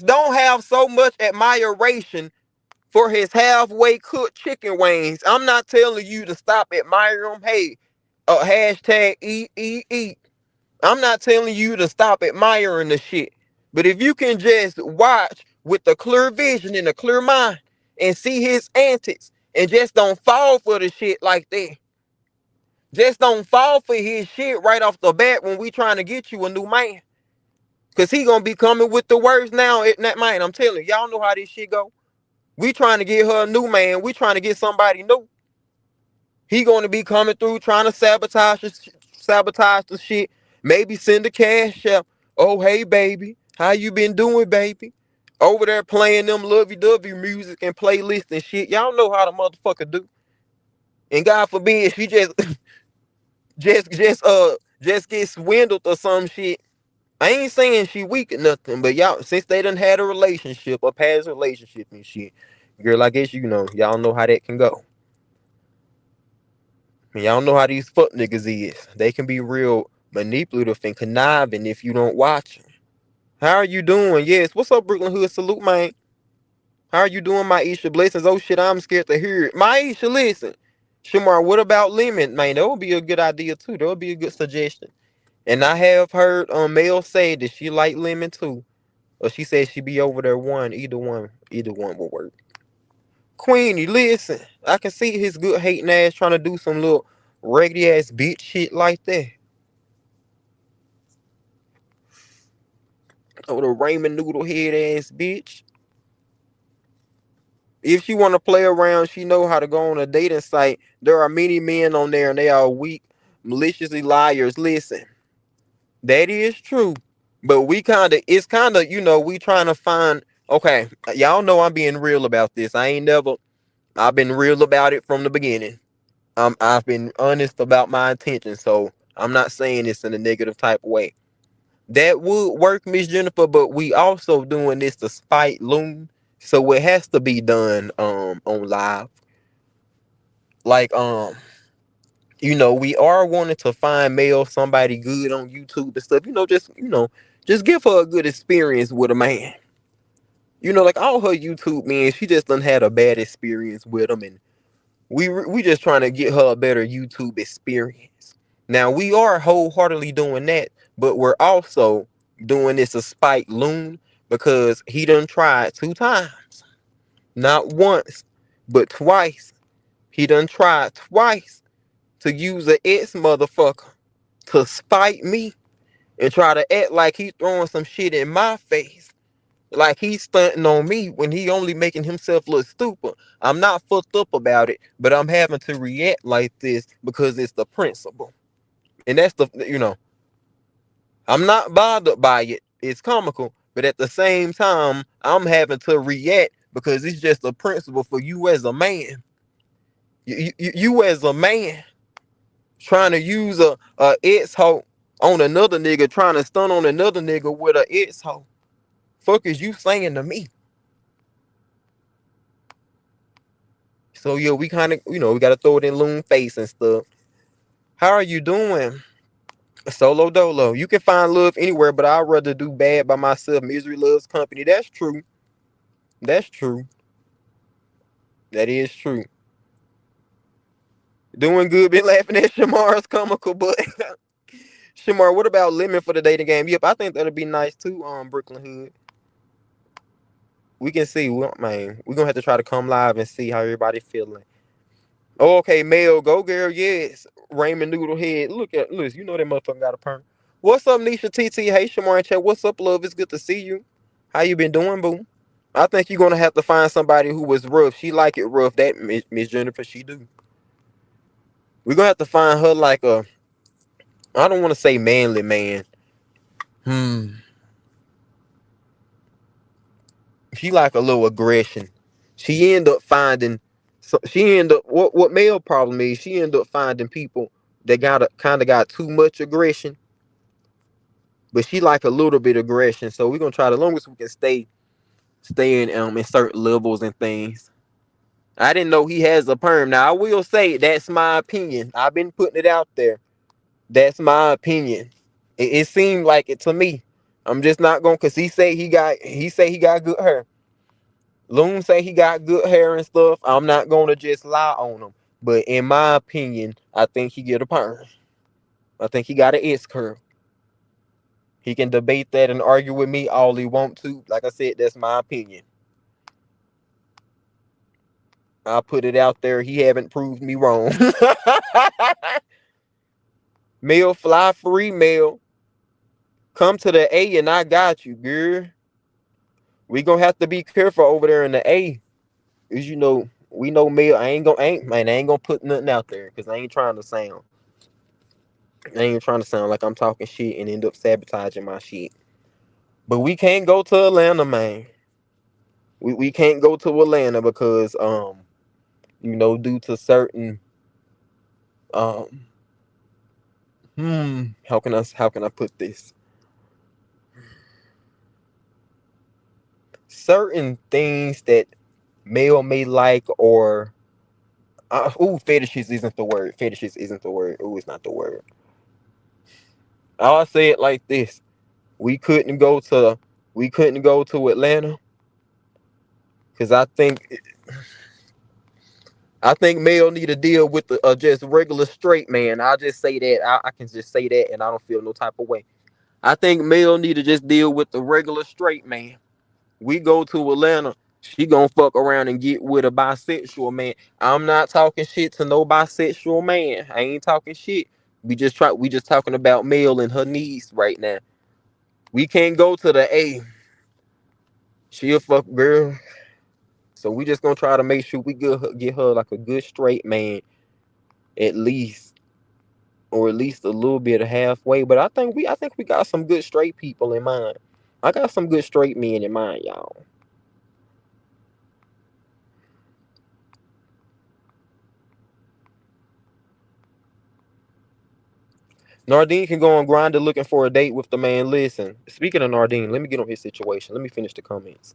don't have so much admiration for his halfway cooked chicken wings. I'm not telling you to stop admiring him. Hey, hashtag eat. I'm not telling you to stop admiring the shit. But if you can just watch with a clear vision and a clear mind and see his antics and just don't fall for the shit like that. Just don't fall for his shit right off the bat when we trying to get you a new man. Cause he gonna be coming with the words now at that man. I'm telling you, y'all know how this shit go. We trying to get her a new man. We trying to get somebody new. He gonna be coming through trying to sabotage the shit. Maybe send a cash out. Oh, hey, baby. How you been doing, baby? Over there playing them lovey-dovey music and playlists and shit. Y'all know how the motherfucker do. And God forbid she just get swindled or some shit. I ain't saying she weak or nothing, but y'all, since they done had a relationship, a past relationship and shit, girl, I guess y'all know how that can go. Y'all know how these fuck niggas is. They can be real manipulative and conniving if you don't watch them. How are you doing? Yes. What's up, Brooklyn Hood? Salute, man. How are you doing, Maisha? Blessings. Oh, shit, I'm scared to hear it. Maisha, listen. Shamar, what about lemon? Man, that would be a good idea, too. That would be a good suggestion. And I have heard Mel say that she like lemon, too. Or she said she be over there one. Either one will work. Queenie, listen. I can see his good hating ass trying to do some little raggedy ass bitch shit like that. Oh, the ramen noodle head ass bitch. If she want to play around, she know how to go on a dating site. There are many men on there, and they are weak, maliciously liars. Listen, that is true, but it's kind of, we trying to find. Okay, y'all know I'm being real about this. I've been real about it from the beginning. I've been honest about my intentions, so I'm not saying this in a negative type of way. That would work, Miss Jennifer, but we also doing this to spite Loon, so it has to be done on live. Like we are wanting to find male somebody good on YouTube and stuff. Just give her a good experience with a man. Like all her YouTube men, she just done had a bad experience with them, and we just trying to get her a better YouTube experience. Now we are wholeheartedly doing that, but we're also doing this to spite Loon because he done tried 2 times, not once, but twice. He done tried twice to use an ex motherfucker to spite me and try to act like he throwing some shit in my face. Like he's stunting on me when he only making himself look stupid. I'm not fucked up about it, but I'm having to react like this because it's the principle. And that's I'm not bothered by it. It's comical, but at the same time, I'm having to react because it's just a principle for you as a man. You as a man trying to use a ex hoe on another nigga, trying to stun on another nigga with a ex hoe. Fuck is you saying to me? So yeah, we kind of, we gotta throw it in Loon face and stuff. How are you doing? Solo dolo. You can find love anywhere, but I'd rather do bad by myself. Misery loves company. That's true. That's true. That is true. Doing good. Been laughing at Shamar's comical, but Shamar, what about lemon for the dating game? Yep, I think that'll be nice too. Brooklyn Hood. We can see. Man, we're gonna have to try to come live and see how everybody feeling. Oh, okay, Mel, go girl, yes. Raymond Noodle Head. Look, you know that motherfucker got a perm. What's up, Nisha TT? Hey, Shamar and Chat. What's up, love? It's good to see you. How you been doing, boo? I think you're gonna have to find somebody who was rough. She like it rough. That Miss Jennifer, she do. We're gonna have to find her like I don't want to say manly man. She like a little aggression. She end up finding. So she end up what male problem is. She end up finding people that got too much aggression, but she like a little bit of aggression. So we're gonna try the longest we can stay in certain levels and things. I didn't know he has a perm. Now I will say that's my opinion. I've been putting it out there. That's my opinion. It seemed like it to me. I'm just not gonna cause he got good hair. Loon say he got good hair and stuff. I'm not gonna just lie on him. But in my opinion, I think he get a perm. I think he got an S curve. He can debate that and argue with me all he want to. Like I said, that's my opinion. I'll put it out there. He haven't proved me wrong. Male, fly free, male. Come to the A and I got you, girl. We gonna have to be careful over there in the A. As we know male. I ain't gonna put nothing out there because I ain't trying to sound like I'm talking shit and end up sabotaging my shit. But we can't go to Atlanta, man. We can't go to Atlanta because due to certain um how can I put this? Certain things that male may like or fetishes isn't the word. Fetishes isn't the word. Ooh, it's not the word. I'll say it like this. We couldn't go to Atlanta because I think male need to deal with the just regular straight man. I'll just say that. I can just say that and I don't feel no type of way. I think male need to just deal with the regular straight man. We go to Atlanta, she gonna fuck around and get with a bisexual man. I'm not talking shit to no bisexual man. I ain't talking shit. We just talking about male and her needs right now. We can't go to the A. She a fuck girl. So we just gonna try to make sure we get her like a good straight man, at least, or at least a little bit of halfway. But I think we got some good straight people in mind. I got some good straight men in mind, y'all. Nardine can go on Grindr looking for a date with the man. Listen, speaking of Nardine, let me get on his situation. Let me finish the comments.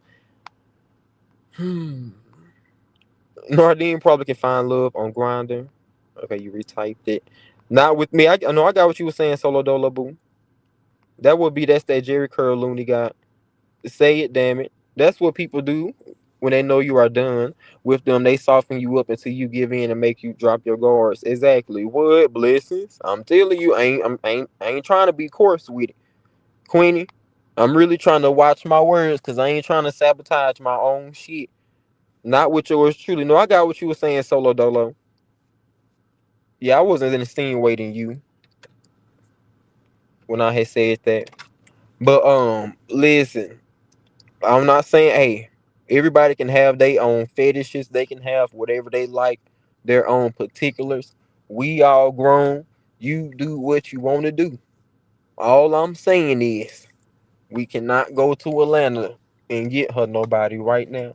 Nardine probably can find love on Grindr. Okay, you retyped it. Not with me. I know I got what you were saying, Solo Dolo Boo. That's that Jerry Curl Looney got. Say it, damn it. That's what people do when they know you are done with them. They soften you up until you give in and make you drop your guards. Exactly. What blessings? I'm telling you, I ain't trying to be coarse with it, Queenie. I'm really trying to watch my words because I ain't trying to sabotage my own shit. Not with yours truly. No, I got what you were saying, Solo Dolo. Yeah, I wasn't insinuating you when I had said that. But listen, I'm not saying hey, everybody can have their own fetishes, they can have whatever they like, their own particulars. We all grown. You do what you want to do. All I'm saying is we cannot go to Atlanta and get her nobody right now.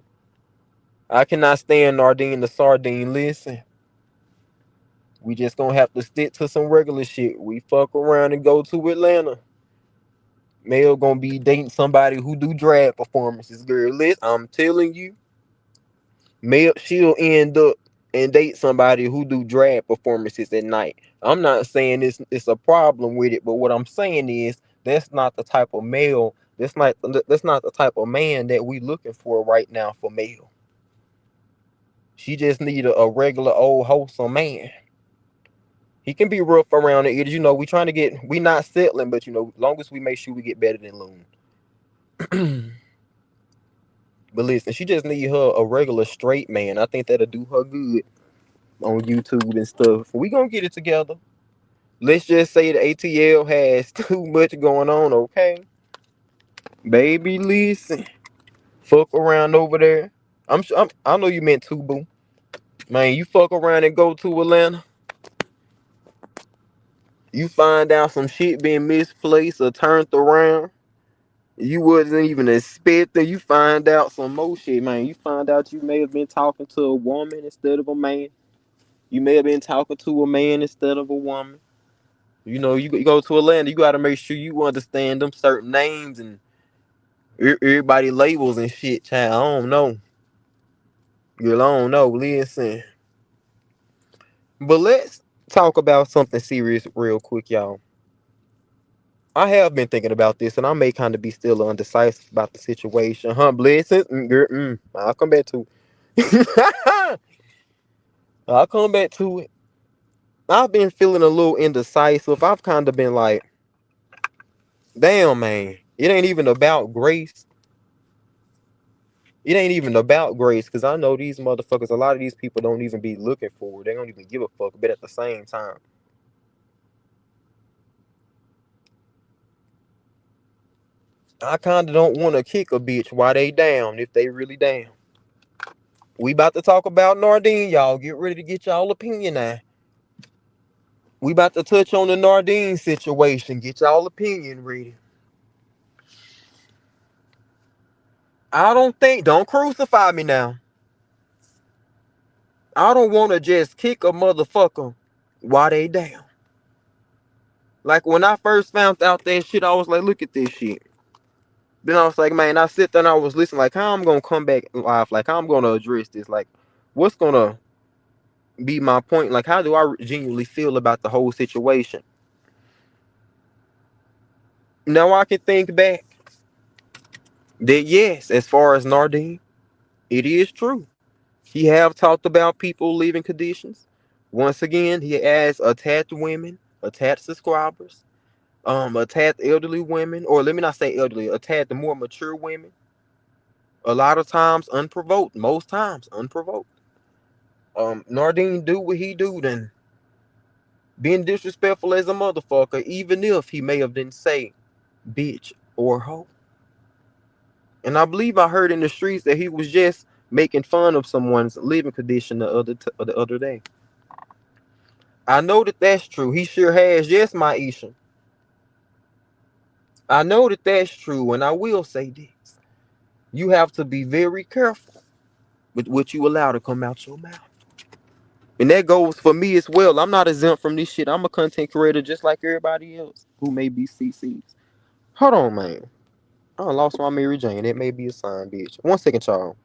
I cannot stand Nardine the Sardine. Listen, we just gonna have to stick to some regular shit. We fuck around and go to Atlanta. Mel gonna be dating somebody who do drag performances, girl. Listen, I'm telling you, Mel she'll end up and date somebody who do drag performances at night. I'm not saying it's a problem with it, but what I'm saying is that's not the type of male. That's not the type of man that we looking for right now for Mel. She just need a regular old wholesome man. He can be rough around the edges. We not settling, but long as we make sure we get better than Loon. But listen, she just need her a regular straight man. I think that'll do her good on YouTube and stuff. We gonna get it together. Let's just say the ATL has too much going on, okay? Baby, listen. Fuck around over there. I know you meant to, boo. Man, you fuck around and go to Atlanta. You find out some shit being misplaced or turned around. You wasn't even expecting. You find out some more shit, man. You find out you may have been talking to a woman instead of a man. You may have been talking to a man instead of a woman. You go to Atlanta, you got to make sure you understand them certain names and everybody labels and shit, child. I don't know. Girl, I don't know. Listen. But let's talk about something serious real quick, y'all. I have been thinking about this, and I may kind of be still undecisive about the situation. Huh, blessings? Girl, I'll come back to it. I'll come back to it. I've been feeling a little indecisive. I've kind of been like, damn, man. It ain't even about grace. It ain't even about grace, because I know these motherfuckers, a lot of these people don't even be looking for it. They don't even give a fuck. But at the same time, I kind of don't want to kick a bitch while they down, if they really down. We about to talk about Nardine, y'all. Get ready to get y'all opinion now. We about to touch on the Nardine situation. Get y'all opinion ready. Don't crucify me now. I don't want to just kick a motherfucker while they down. Like when I first found out that shit, I was like, look at this shit. Then I was like, man, I sit there and I was listening, like, how I'm gonna come back live, like, how I'm gonna address this, like, what's gonna be my point, like, how do I genuinely feel about the whole situation? Now I can think back that yes, as far as Nardine, it is true. He have talked about people leaving conditions. Once again, he has attacked women, attacked subscribers, attacked elderly women, or let me not say elderly, attacked the more mature women. A lot of times unprovoked, most times unprovoked. Nardine do what he do, then being disrespectful as a motherfucker, even if he may have didn't say bitch or hoe. And I believe I heard in the streets that he was just making fun of someone's living condition the other day. I know that that's true. He sure has. Yes, my Isha. I know that that's true, and I will say this: you have to be very careful with what you allow to come out your mouth. And that goes for me as well. I'm not exempt from this shit. I'm a content creator just like everybody else who may be CCs. Hold on, man. I done lost my Mary Jane. It may be a sign, bitch. 1 second, y'all.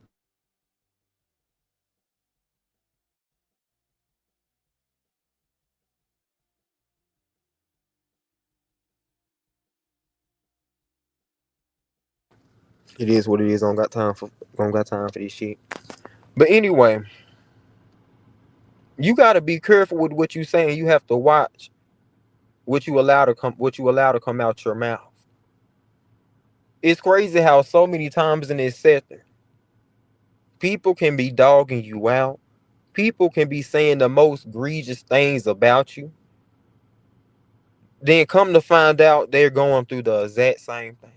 It is what it is. I don't got time for this shit. But anyway, you gotta be careful with what you saying. You have to watch what you allow to come out your mouth. It's crazy how so many times in this sector, people can be dogging you out. People can be saying the most egregious things about you. Then come to find out they're going through the exact same thing.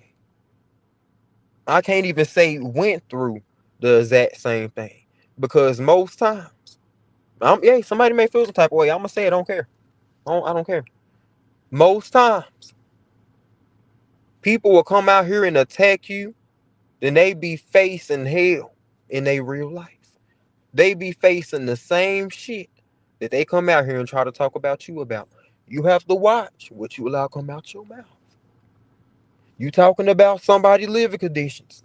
I can't even say went through the exact same thing. Because most times, yeah, somebody may feel some type of way. I'm gonna say I don't care. I don't care. Most times, people will come out here and attack you, then they be facing hell in their real life. They be facing the same shit that they come out here and try to talk about you about. You have to watch what you allow come out your mouth. You talking about somebody living conditions.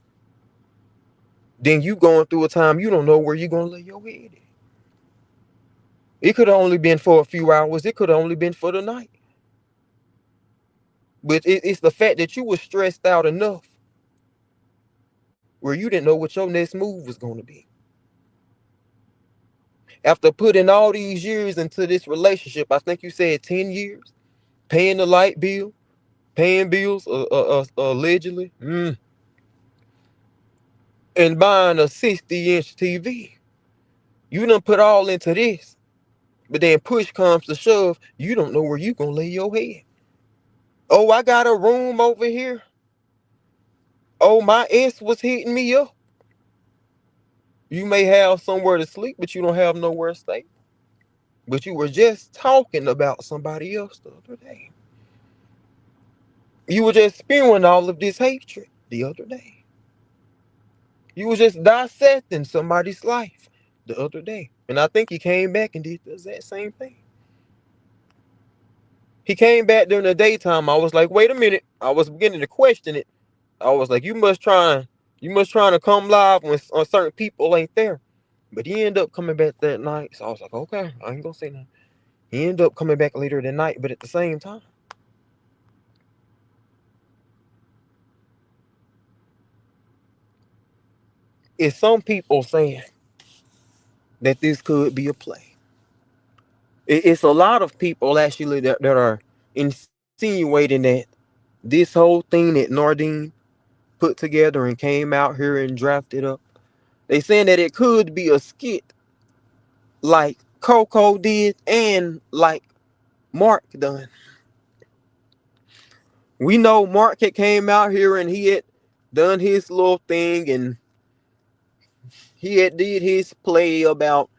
Then you going through a time you don't know where you gonna lay your head at. It could have only been for a few hours. It could have only been for the night. But it's the fact that you were stressed out enough where you didn't know what your next move was gonna be. After putting all these years into this relationship, I think you said 10 years, paying the light bill, paying bills allegedly, and buying a 60-inch TV. You done put all into this, but then push comes to shove, you don't know where you gonna lay your head. Oh, I got a room over here. Oh, my ex was hitting me up. You may have somewhere to sleep, but you don't have nowhere to stay. But you were just talking about somebody else the other day. You were just spewing all of this hatred the other day. You were just dissecting somebody's life the other day. And I think he came back and did the exact same thing. He came back during the daytime. I was like, wait a minute. I was beginning to question it. I was like, you must trying to come live when certain people ain't there. But he ended up coming back that night. So I was like, okay, I ain't gonna say nothing. He ended up coming back later that night, but at the same time, it's some people saying that this could be a play. It's a lot of people actually that are insinuating that this whole thing that Nardine put together and came out here and drafted up, they saying that it could be a skit like Coco did and like Mark done. We know Mark had came out here and he had done his little thing and he had did his play about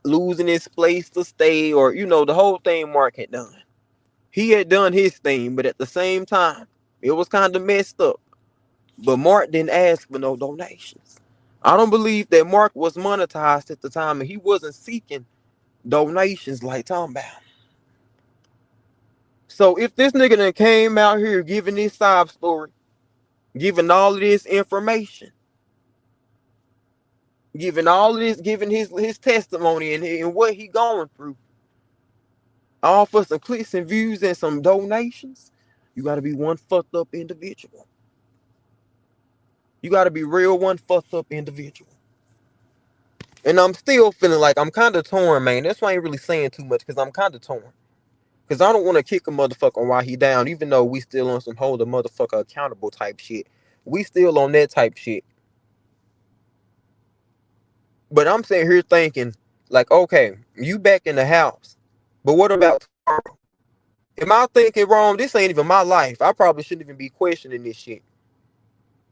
losing his place to stay, or the whole thing Mark had done. He had done his thing, but at the same time, it was kind of messed up. But Mark didn't ask for no donations. I don't believe that Mark was monetized at the time and he wasn't seeking donations like talking about. So if this nigga done came out here giving this sob story, giving all of this information, giving all of this, giving his testimony and what he going through, all for some clicks and views and some donations, you got to be one fucked up individual. You got to be real one fucked up individual. And I'm still feeling like I'm kind of torn, man. That's why I ain't really saying too much, because I'm kind of torn. Because I don't want to kick a motherfucker while he down, even though we still on some hold a motherfucker accountable type shit. We still on that type shit. But I'm sitting here thinking, like, okay, you back in the house. But what about tomorrow? Am I thinking wrong? This ain't even my life. I probably shouldn't even be questioning this shit.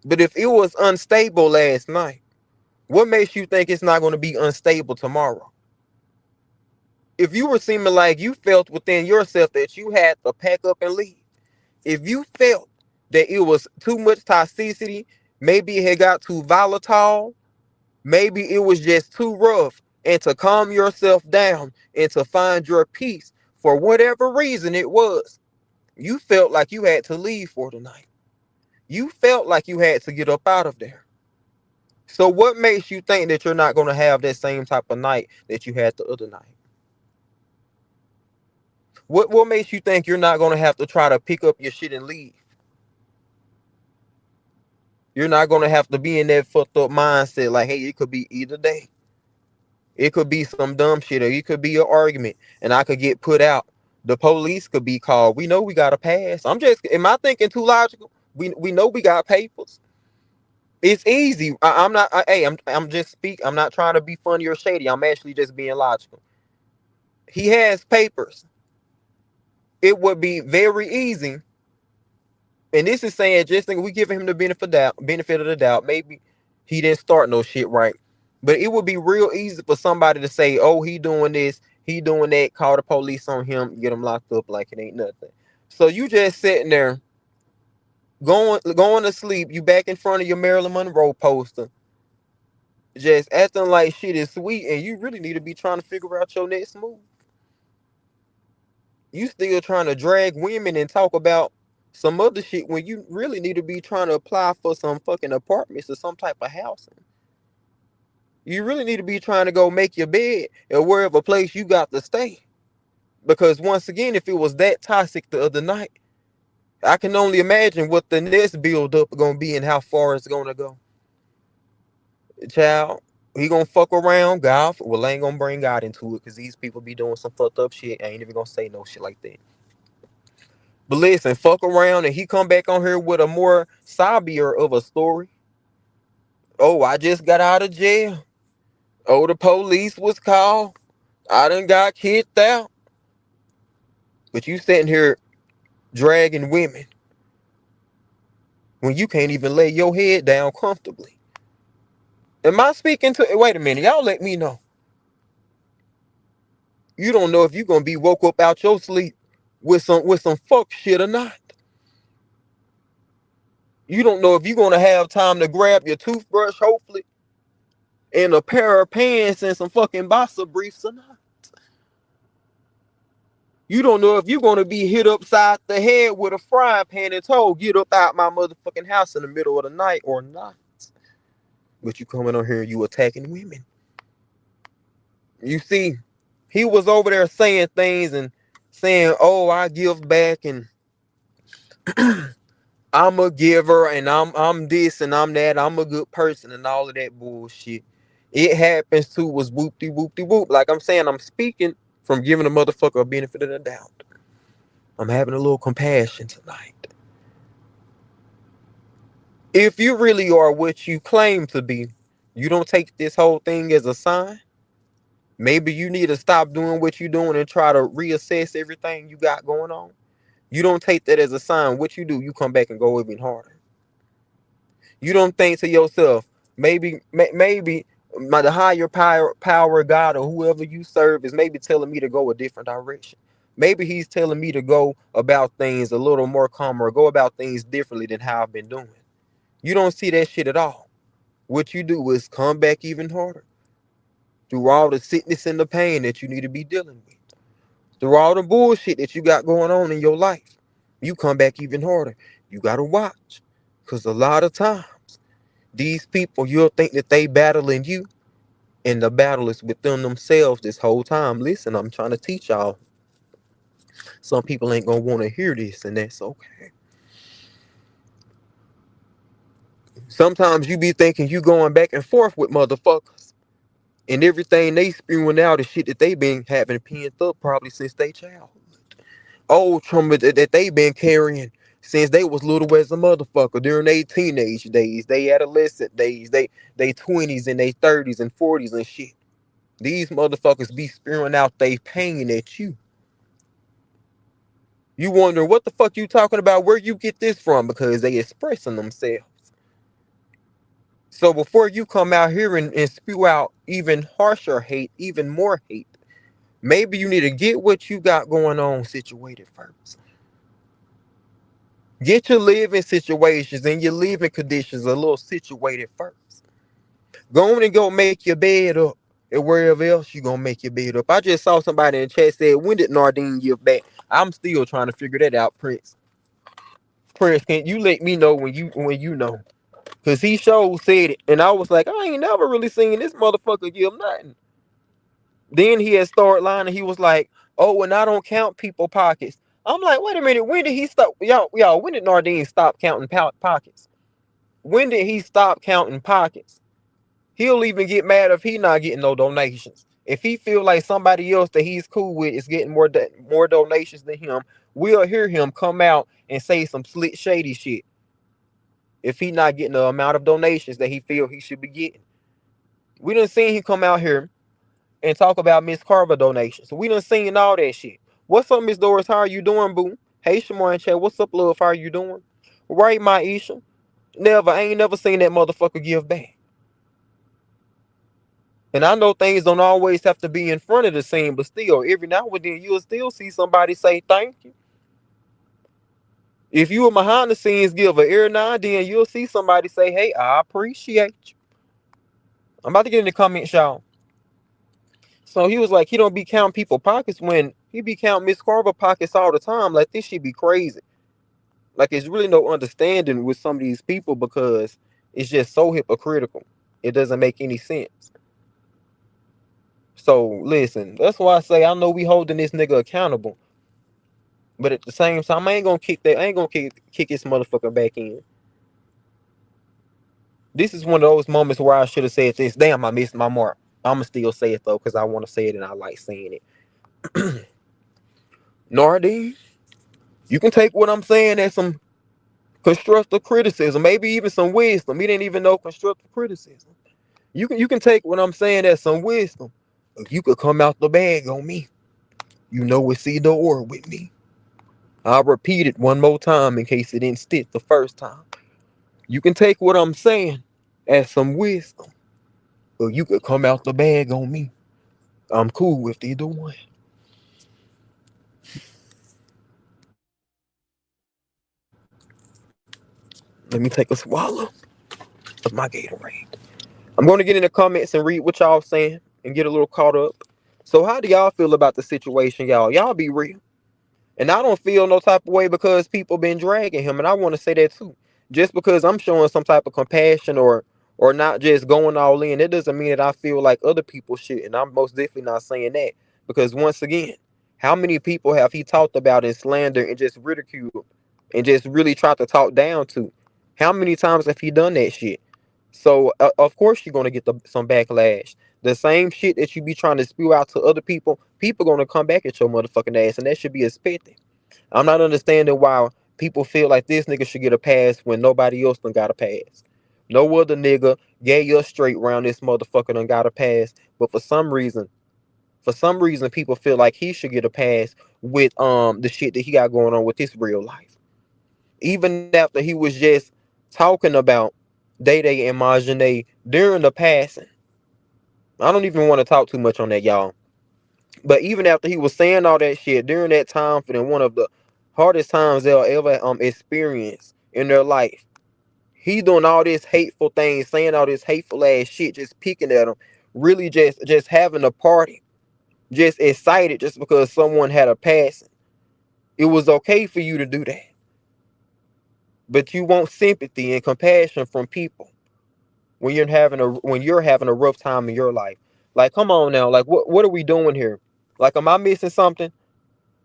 But if it was unstable last night, what makes you think it's not going to be unstable tomorrow? If you were seeming like you felt within yourself that you had to pack up and leave, if you felt that it was too much toxicity, maybe it had got too volatile, maybe it was just too rough, and to calm yourself down and to find your peace for whatever reason it was, you felt like you had to leave for the night. You felt like you had to get up out of there. So what makes you think that you're not going to have that same type of night that you had the other night? What makes you think you're not going to have to try to pick up your shit and leave? You're not going to have to be in that fucked up mindset like, hey, it could be either day. It could be some dumb shit, or it could be an argument, and I could get put out. The police could be called. We know we got to pass. Am I thinking too logical? We know we got papers. It's easy. I'm not. Hey, I'm just speak. I'm not trying to be funny or shady. I'm actually just being logical. He has papers. It would be very easy. And this is saying just think we give him the benefit of the doubt. Maybe he didn't start no shit right. But it would be real easy for somebody to say, oh, he doing this, he doing that, call the police on him, get him locked up like it ain't nothing. So you just sitting there going to sleep, you back in front of your Marilyn Monroe poster, just acting like shit is sweet, and you really need to be trying to figure out your next move. You still trying to drag women and talk about some other shit when you really need to be trying to apply for some fucking apartments or some type of housing. You really need to be trying to go make your bed at wherever place you got to stay. Because once again, if it was that toxic the other night, I can only imagine what the next build up gonna be and how far it's gonna go. Child, he gonna fuck around, God. Well, I ain't gonna bring God into it because these people be doing some fucked up shit. I ain't even gonna say no shit like that. But listen, fuck around and he come back on here with a more sobbier of a story. Oh, I just got out of jail. Oh, the police was called. I done got kicked out. But you sitting here dragging women when you can't even lay your head down comfortably. Am I speaking to? Wait a minute, y'all let me know. You don't know if you're gonna be woke up out your sleep with some fuck shit or not. You don't know if you're gonna have time to grab your toothbrush, hopefully, and a pair of pants and some fucking boxer briefs or not. You don't know if you're gonna be hit upside the head with a frying pan and told, get up out my motherfucking house in the middle of the night or not. But you coming on here and you attacking women. You see, he was over there saying things and saying, oh, I give back and I'm a giver and I'm this and I'm that. I'm a good person and all of that bullshit. It happens to was whoopty whoopty whoop. Like I'm saying, I'm speaking from giving a motherfucker a benefit of the doubt. I'm having a little compassion tonight. If you really are what you claim to be, you don't take this whole thing as a sign. Maybe you need to stop doing what you're doing and try to reassess everything you got going on. You don't take that as a sign. What you do, you come back and go even harder. You don't think to yourself, maybe the higher power God or whoever you serve is maybe telling me to go a different direction. Maybe he's telling me to go about things a little more calmer, go about things differently than how I've been doing. You don't see that shit at all. What you do is come back even harder through all the sickness and the pain that you need to be dealing with. Through all the bullshit that you got going on in your life, you come back even harder. You got to watch. Because a lot of times, these people, you'll think that they battling you, and the battle is within themselves this whole time. Listen, I'm trying to teach y'all. Some people ain't going to want to hear this, and that's okay. Sometimes you be thinking you going back and forth with motherfuckers, and everything they spewing out is shit that they been having pinned up probably since they childhood. Old trauma that they been carrying since they was little as a motherfucker during their teenage days, they adolescent days, they 20s and they 30s and 40s and shit. These motherfuckers be spewing out they pain at you. You wonder what the fuck you talking about, where you get this from, because they expressing themselves. So before you come out here and spew out even harsher hate, even more hate, maybe you need to get what you got going on situated first. Get your living situations and your living conditions a little situated first. Go on and go make your bed up. And wherever else you gonna make your bed up. I just saw somebody in the chat said, when did Nardine give back? I'm still trying to figure that out, Prince. Prince, can you let me know when you know? Cause he sure said it. And I was like, I ain't never really seen this motherfucker give nothing. Then he had started lying and he was like, oh, and I don't count people pockets. I'm like, wait a minute, when did he stop? Y'all, when did Nardine stop counting pockets? When did he stop counting pockets? He'll even get mad if he not getting no donations. If he feel like somebody else that he's cool with is getting more donations than him, we'll hear him come out and say some slick shady shit. If he not getting the amount of donations that he feel he should be getting, we done seen him come out here and talk about Miss Carver donations. We done seen all that shit. What's up, Miss Doris? How are you doing, boo? Hey, Shamar and Chad. What's up, love? How are you doing? Right, my Isha. Never. I ain't never seen that motherfucker give back. And I know things don't always have to be in front of the scene, but still, every now and then you'll still see somebody say thank you. If you a behind the scenes giver, every now and then you'll see somebody say, hey, I appreciate you. I'm about to get in the comments, y'all. So he was like, he don't be counting people pockets when he be counting Miss Carver pockets all the time. Like, this shit be crazy. Like, it's really no understanding with some of these people because it's just so hypocritical. It doesn't make any sense. So listen, that's why I say I know we holding this nigga accountable. But at the same time, I ain't gonna kick his motherfucker back in. This is one of those moments where I should have said this. Damn, I missed my mark. I'ma still say it though, because I want to say it and I like saying it. Nardine, you can take what I'm saying as some constructive criticism, maybe even some wisdom. He didn't even know constructive criticism. You can take what I'm saying as some wisdom. You could come out the bag on me. You know it's either or with me. I'll repeat it one more time in case it didn't stick the first time. You can take what I'm saying as some wisdom, or you could come out the bag on me. I'm cool with either one. Let me take a swallow of my Gatorade. I'm going to get in the comments and read what y'all saying and get a little caught up. So how do y'all feel about the situation, y'all? Y'all be real. And I don't feel no type of way because people been dragging him. And I want to say that too. Just because I'm showing some type of compassion or not just going all in, it doesn't mean that I feel like other people should. And I'm most definitely not saying that. Because once again, how many people have he talked about and slander and just ridiculed and just really tried to talk down to? How many times have he done that shit? So of course you're gonna get some backlash. The same shit that you be trying to spew out to other people gonna come back at your motherfucking ass, and that should be expected. I'm not understanding why people feel like this nigga should get a pass when nobody else done got a pass. No other nigga gave you a straight round this motherfucker done got a pass, but for some reason, people feel like he should get a pass with the shit that he got going on with his real life. Even after he was just talking about Day Day and Marjane during the passing. I don't even want to talk too much on that, y'all. But even after he was saying all that shit during that time for them, one of the hardest times they'll ever experience in their life, he doing all this hateful things, saying all this hateful ass shit, just picking at them, really just having a party, just excited just because someone had a passing. It was okay for you to do that, but you want sympathy and compassion from people when you're having a rough time in your life. Like, come on now, like what are we doing here? Like, am I missing something?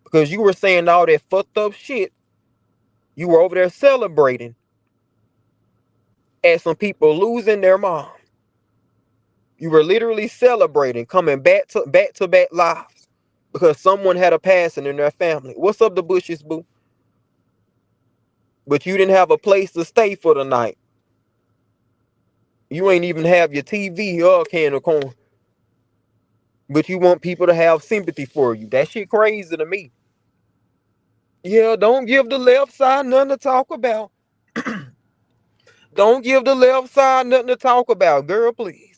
Because you were saying all that fucked up shit. You were over there celebrating at some people losing their mom. You were literally celebrating coming back to back lives because someone had a passing in their family. What's up, the bushes, boo? But you didn't have a place to stay for the night. You ain't even have your TV or a can of corn. But you want people to have sympathy for you. That shit crazy to me. Yeah, don't give the left side nothing to talk about. Don't give the left side nothing to talk about, girl, please.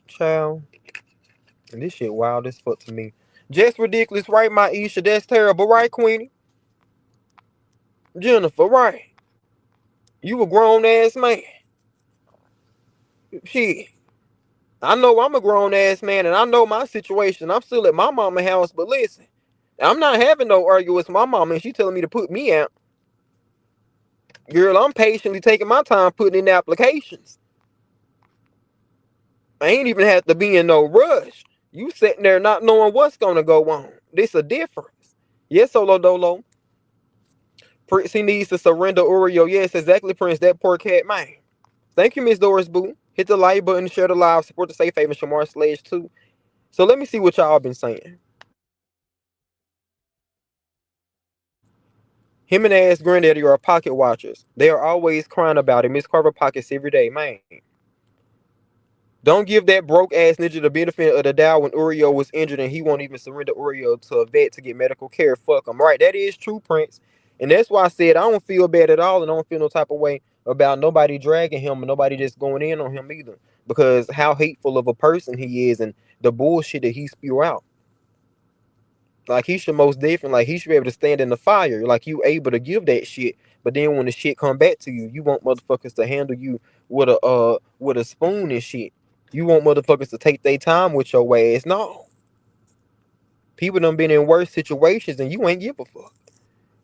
Child, and this shit wild as fuck to me. Just ridiculous, right, my Isha? That's terrible, right, Queenie? Jennifer, right? You a grown ass man. Shit. I know I'm a grown ass man and I know my situation. I'm still at my mama house, but listen, I'm not having no arguments with my mama and she telling me to put me out. Girl, I'm patiently taking my time putting in applications. I ain't even have to be in no rush. You sitting there not knowing what's gonna go on. This a difference. Yes, Solo Dolo. Prince, he needs to surrender Oreo. Yes, exactly, Prince. That poor cat, man. Thank you, Miss Doris Boo. Hit the like button, share the live, support the safe haven, Shamar Sledge too. So let me see what y'all been saying. Him and ass granddaddy are pocket watchers. They are always crying about it. Miss Carver pockets every day, man. Don't give that broke ass ninja the benefit of the doubt when Oreo was injured and he won't even surrender Oreo to a vet to get medical care. Fuck him. Right, that is true, Prince. And that's why I said I don't feel bad at all and I don't feel no type of way about nobody dragging him and nobody just going in on him either. Because how hateful of a person he is and the bullshit that he spew out. Like he should most definitely, like he should be able to stand in the fire. Like you able to give that shit. But then when the shit come back to you, you want motherfuckers to handle you with a spoon and shit. You want motherfuckers to take their time with your ass. No. People done been in worse situations and you ain't give a fuck.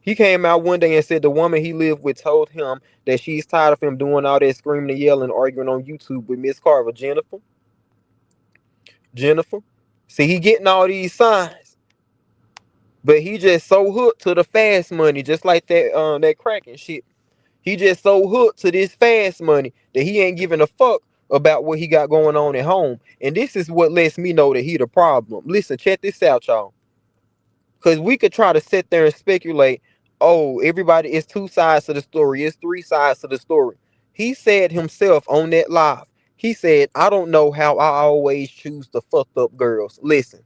He came out one day and said the woman he lived with told him that she's tired of him doing all that screaming and yelling, arguing on YouTube with Miss Carver. Jennifer. Jennifer. See, he getting all these signs. But he just so hooked to the fast money, just like that crack and shit. He just so hooked to this fast money that he ain't giving a fuck about what he got going on at home. And this is what lets me know that he the problem. Listen, check this out, y'all. Because we could try to sit there and speculate, oh, everybody, it's two sides to the story. It's three sides to the story. He said himself on that live, he said, I don't know how I always choose the fucked up girls. Listen,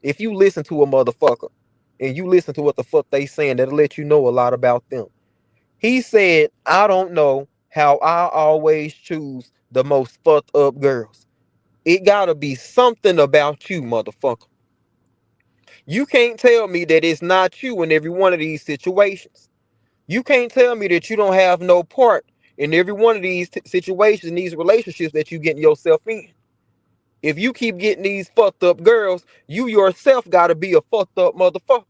if you listen to a motherfucker and you listen to what the fuck they saying, that'll let you know a lot about them. He said, I don't know how I always choose the most fucked up girls. It gotta be something about you, motherfucker. You can't tell me that it's not you in every one of these situations. You can't tell me that you don't have no part in every one of these situations, these relationships that you getting yourself in. If you keep getting these fucked up girls, you yourself gotta be a fucked up motherfucker.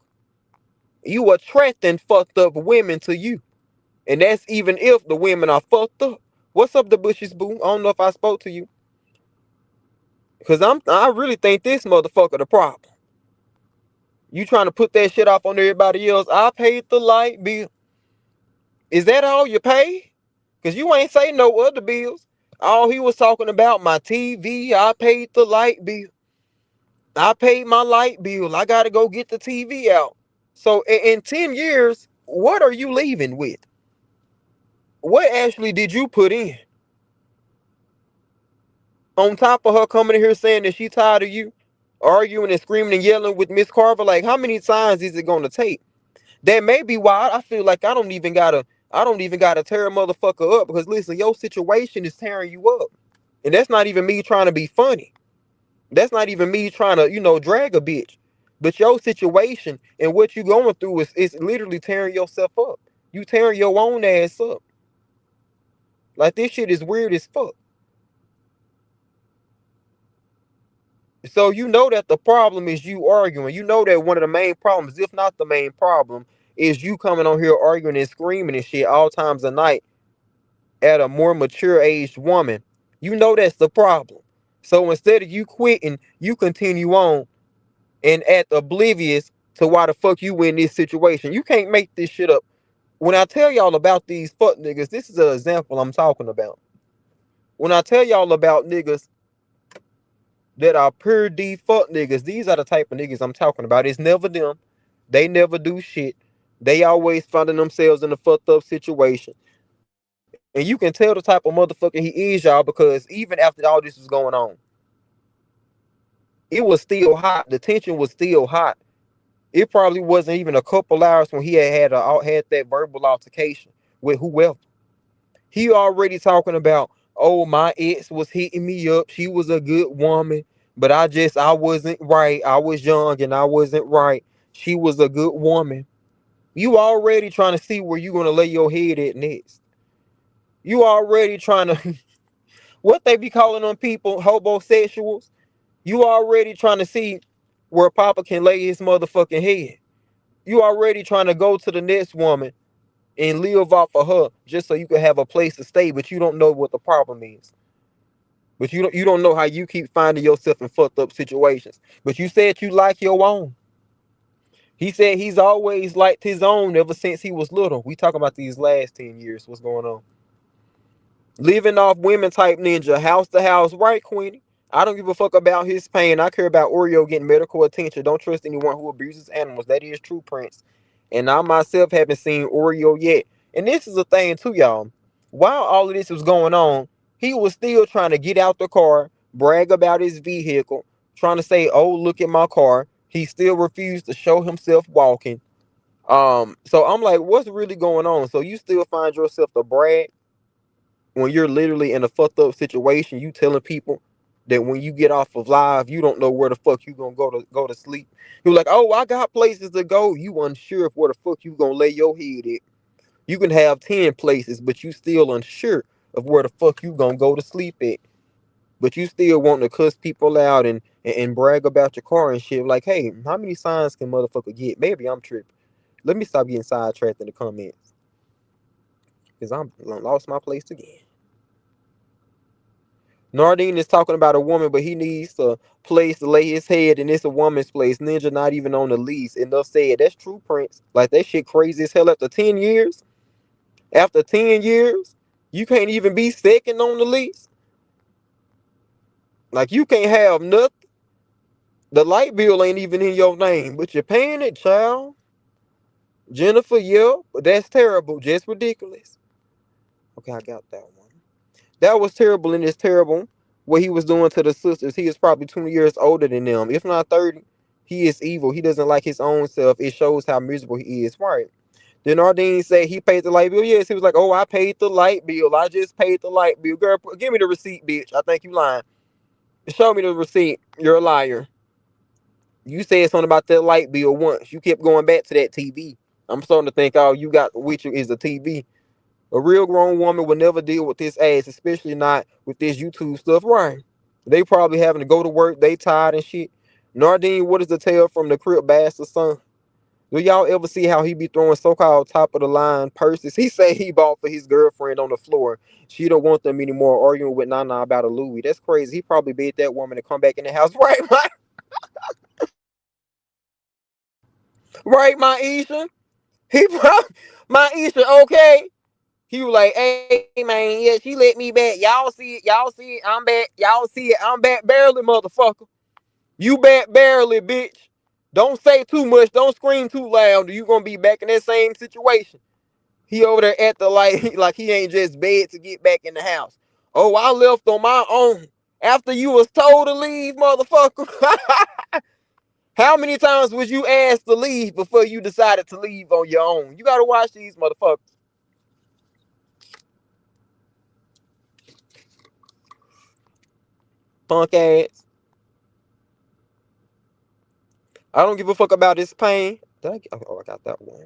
You attracting fucked up women to you. And that's even if the women are fucked up. What's up, the bushes, boo? I don't know if I spoke to you. Cause I really think this motherfucker the problem. You trying to put that shit off on everybody else. I paid the light bill. Is that all you pay? Cause you ain't say no other bills. All he was talking about my TV. I paid the light bill. I paid my light bill. I gotta go get the TV out. So in 10 years, what are you leaving with? What actually did you put in? On top of her coming in here saying that she tired of you, arguing and screaming and yelling with Miss Carver, like how many times is it gonna take? That may be why I feel like I don't even gotta tear a motherfucker up because listen, your situation is tearing you up. And that's not even me trying to be funny. That's not even me trying to, drag a bitch. But your situation and what you going through is literally tearing yourself up. You tearing your own ass up. Like this shit is weird as fuck. So you know that the problem is you arguing. You know that one of the main problems, if not the main problem, is you coming on here arguing and screaming and shit all times of night at a more mature aged woman. You know that's the problem. So instead of you quitting, you continue on and act oblivious to why the fuck you in this situation. You can't make this shit up. When I tell y'all about these fuck niggas, this is an example I'm talking about. When I tell y'all about niggas that are pure D fuck niggas, these are the type of niggas I'm talking about. It's never them. They never do shit. They always finding themselves in a fucked up situation. And you can tell the type of motherfucker he is, y'all, because even after all this was going on, It was still hot. The tension was still hot. It probably wasn't even a couple hours when he had that verbal altercation with whoever. He already talking about, oh, my ex was hitting me up. She was a good woman, but I wasn't right. I was young and I wasn't right. She was a good woman. You already trying to see where you gonna lay your head at next. You already trying to what they be calling them people, hobosexuals. You already trying to see where Papa can lay his motherfucking head. You already trying to go to the next woman and live off of her just so you can have a place to stay, but you don't know what the problem is. But you don't know how you keep finding yourself in fucked up situations. But you said you like your own. He said he's always liked his own ever since he was little. We talking about these last 10 years. What's going on? Living off women type ninja, house to house, right, Queenie? I don't give a fuck about his pain. I care about Oreo getting medical attention. Don't trust anyone who abuses animals. That is true, Prince. And I myself haven't seen Oreo yet. And this is a thing too, y'all. While all of this was going on, he was still trying to get out the car, brag about his vehicle, trying to say, "Oh, look at my car." He still refused to show himself walking. So I'm like, what's really going on? So you still find yourself to brag when you're literally in a fucked up situation? You telling people that when you get off of live, you don't know where the fuck you gonna go to sleep. You're like, oh, I got places to go. You unsure of where the fuck you gonna lay your head at. You can have 10 places, but you still unsure of where the fuck you gonna go to sleep at. But you still want to cuss people out and brag about your car and shit. Like, hey, how many signs can motherfucker get? Maybe I'm tripping. Let me stop getting sidetracked in the comments. Because I'm lost my place again. Nardine is talking about a woman, but he needs a place to lay his head, and it's a woman's place. Ninja not even on the lease. Enough said. That's true, Prince. Like, that shit crazy as hell. After 10 years, you can't even be second on the lease. Like, you can't have nothing. The light bill ain't even in your name, but you're paying it, child. Jennifer, yeah, but that's terrible. Just ridiculous. Okay, I got that one. That was terrible, and it's terrible what he was doing to the sisters. He is probably 20 years older than them, if not 30. He is evil. He doesn't like his own self. It shows how miserable he is. Right. Then Nardine said he paid the light bill. Yes, he was like, oh, I paid the light bill. I just paid the light bill. Girl, give me the receipt, bitch. I think you lying. Show me the receipt. You're a liar. You said something about that light bill once. You kept going back to that TV. I'm starting to think all you got with you is a TV. A real grown woman would never deal with this ass, especially not with this YouTube stuff. Right. They probably having to go to work. They tired and shit. Nardine, what is the tale from the Crip Bastard son? Do y'all ever see how he be throwing so-called top of the line purses? He say he bought for his girlfriend on the floor. She don't want them anymore, arguing with Nana about a Louis. That's crazy. He probably begged that woman to come back in the house. Right, right, my Isha? He probably, my Isha, okay? He was like, hey man, yeah, she let me back. Y'all see it, I'm back. Y'all see it, I'm back barely, motherfucker. You back barely, bitch. Don't say too much, don't scream too loud, or you gonna be back in that same situation. He over there at the light like he ain't just beg to get back in the house. Oh, I left on my own. After you was told to leave, motherfucker. How many times was you asked to leave before you decided to leave on your own? You gotta watch these motherfuckers. Punk ass. I don't give a fuck about his pain. Oh, I got that one.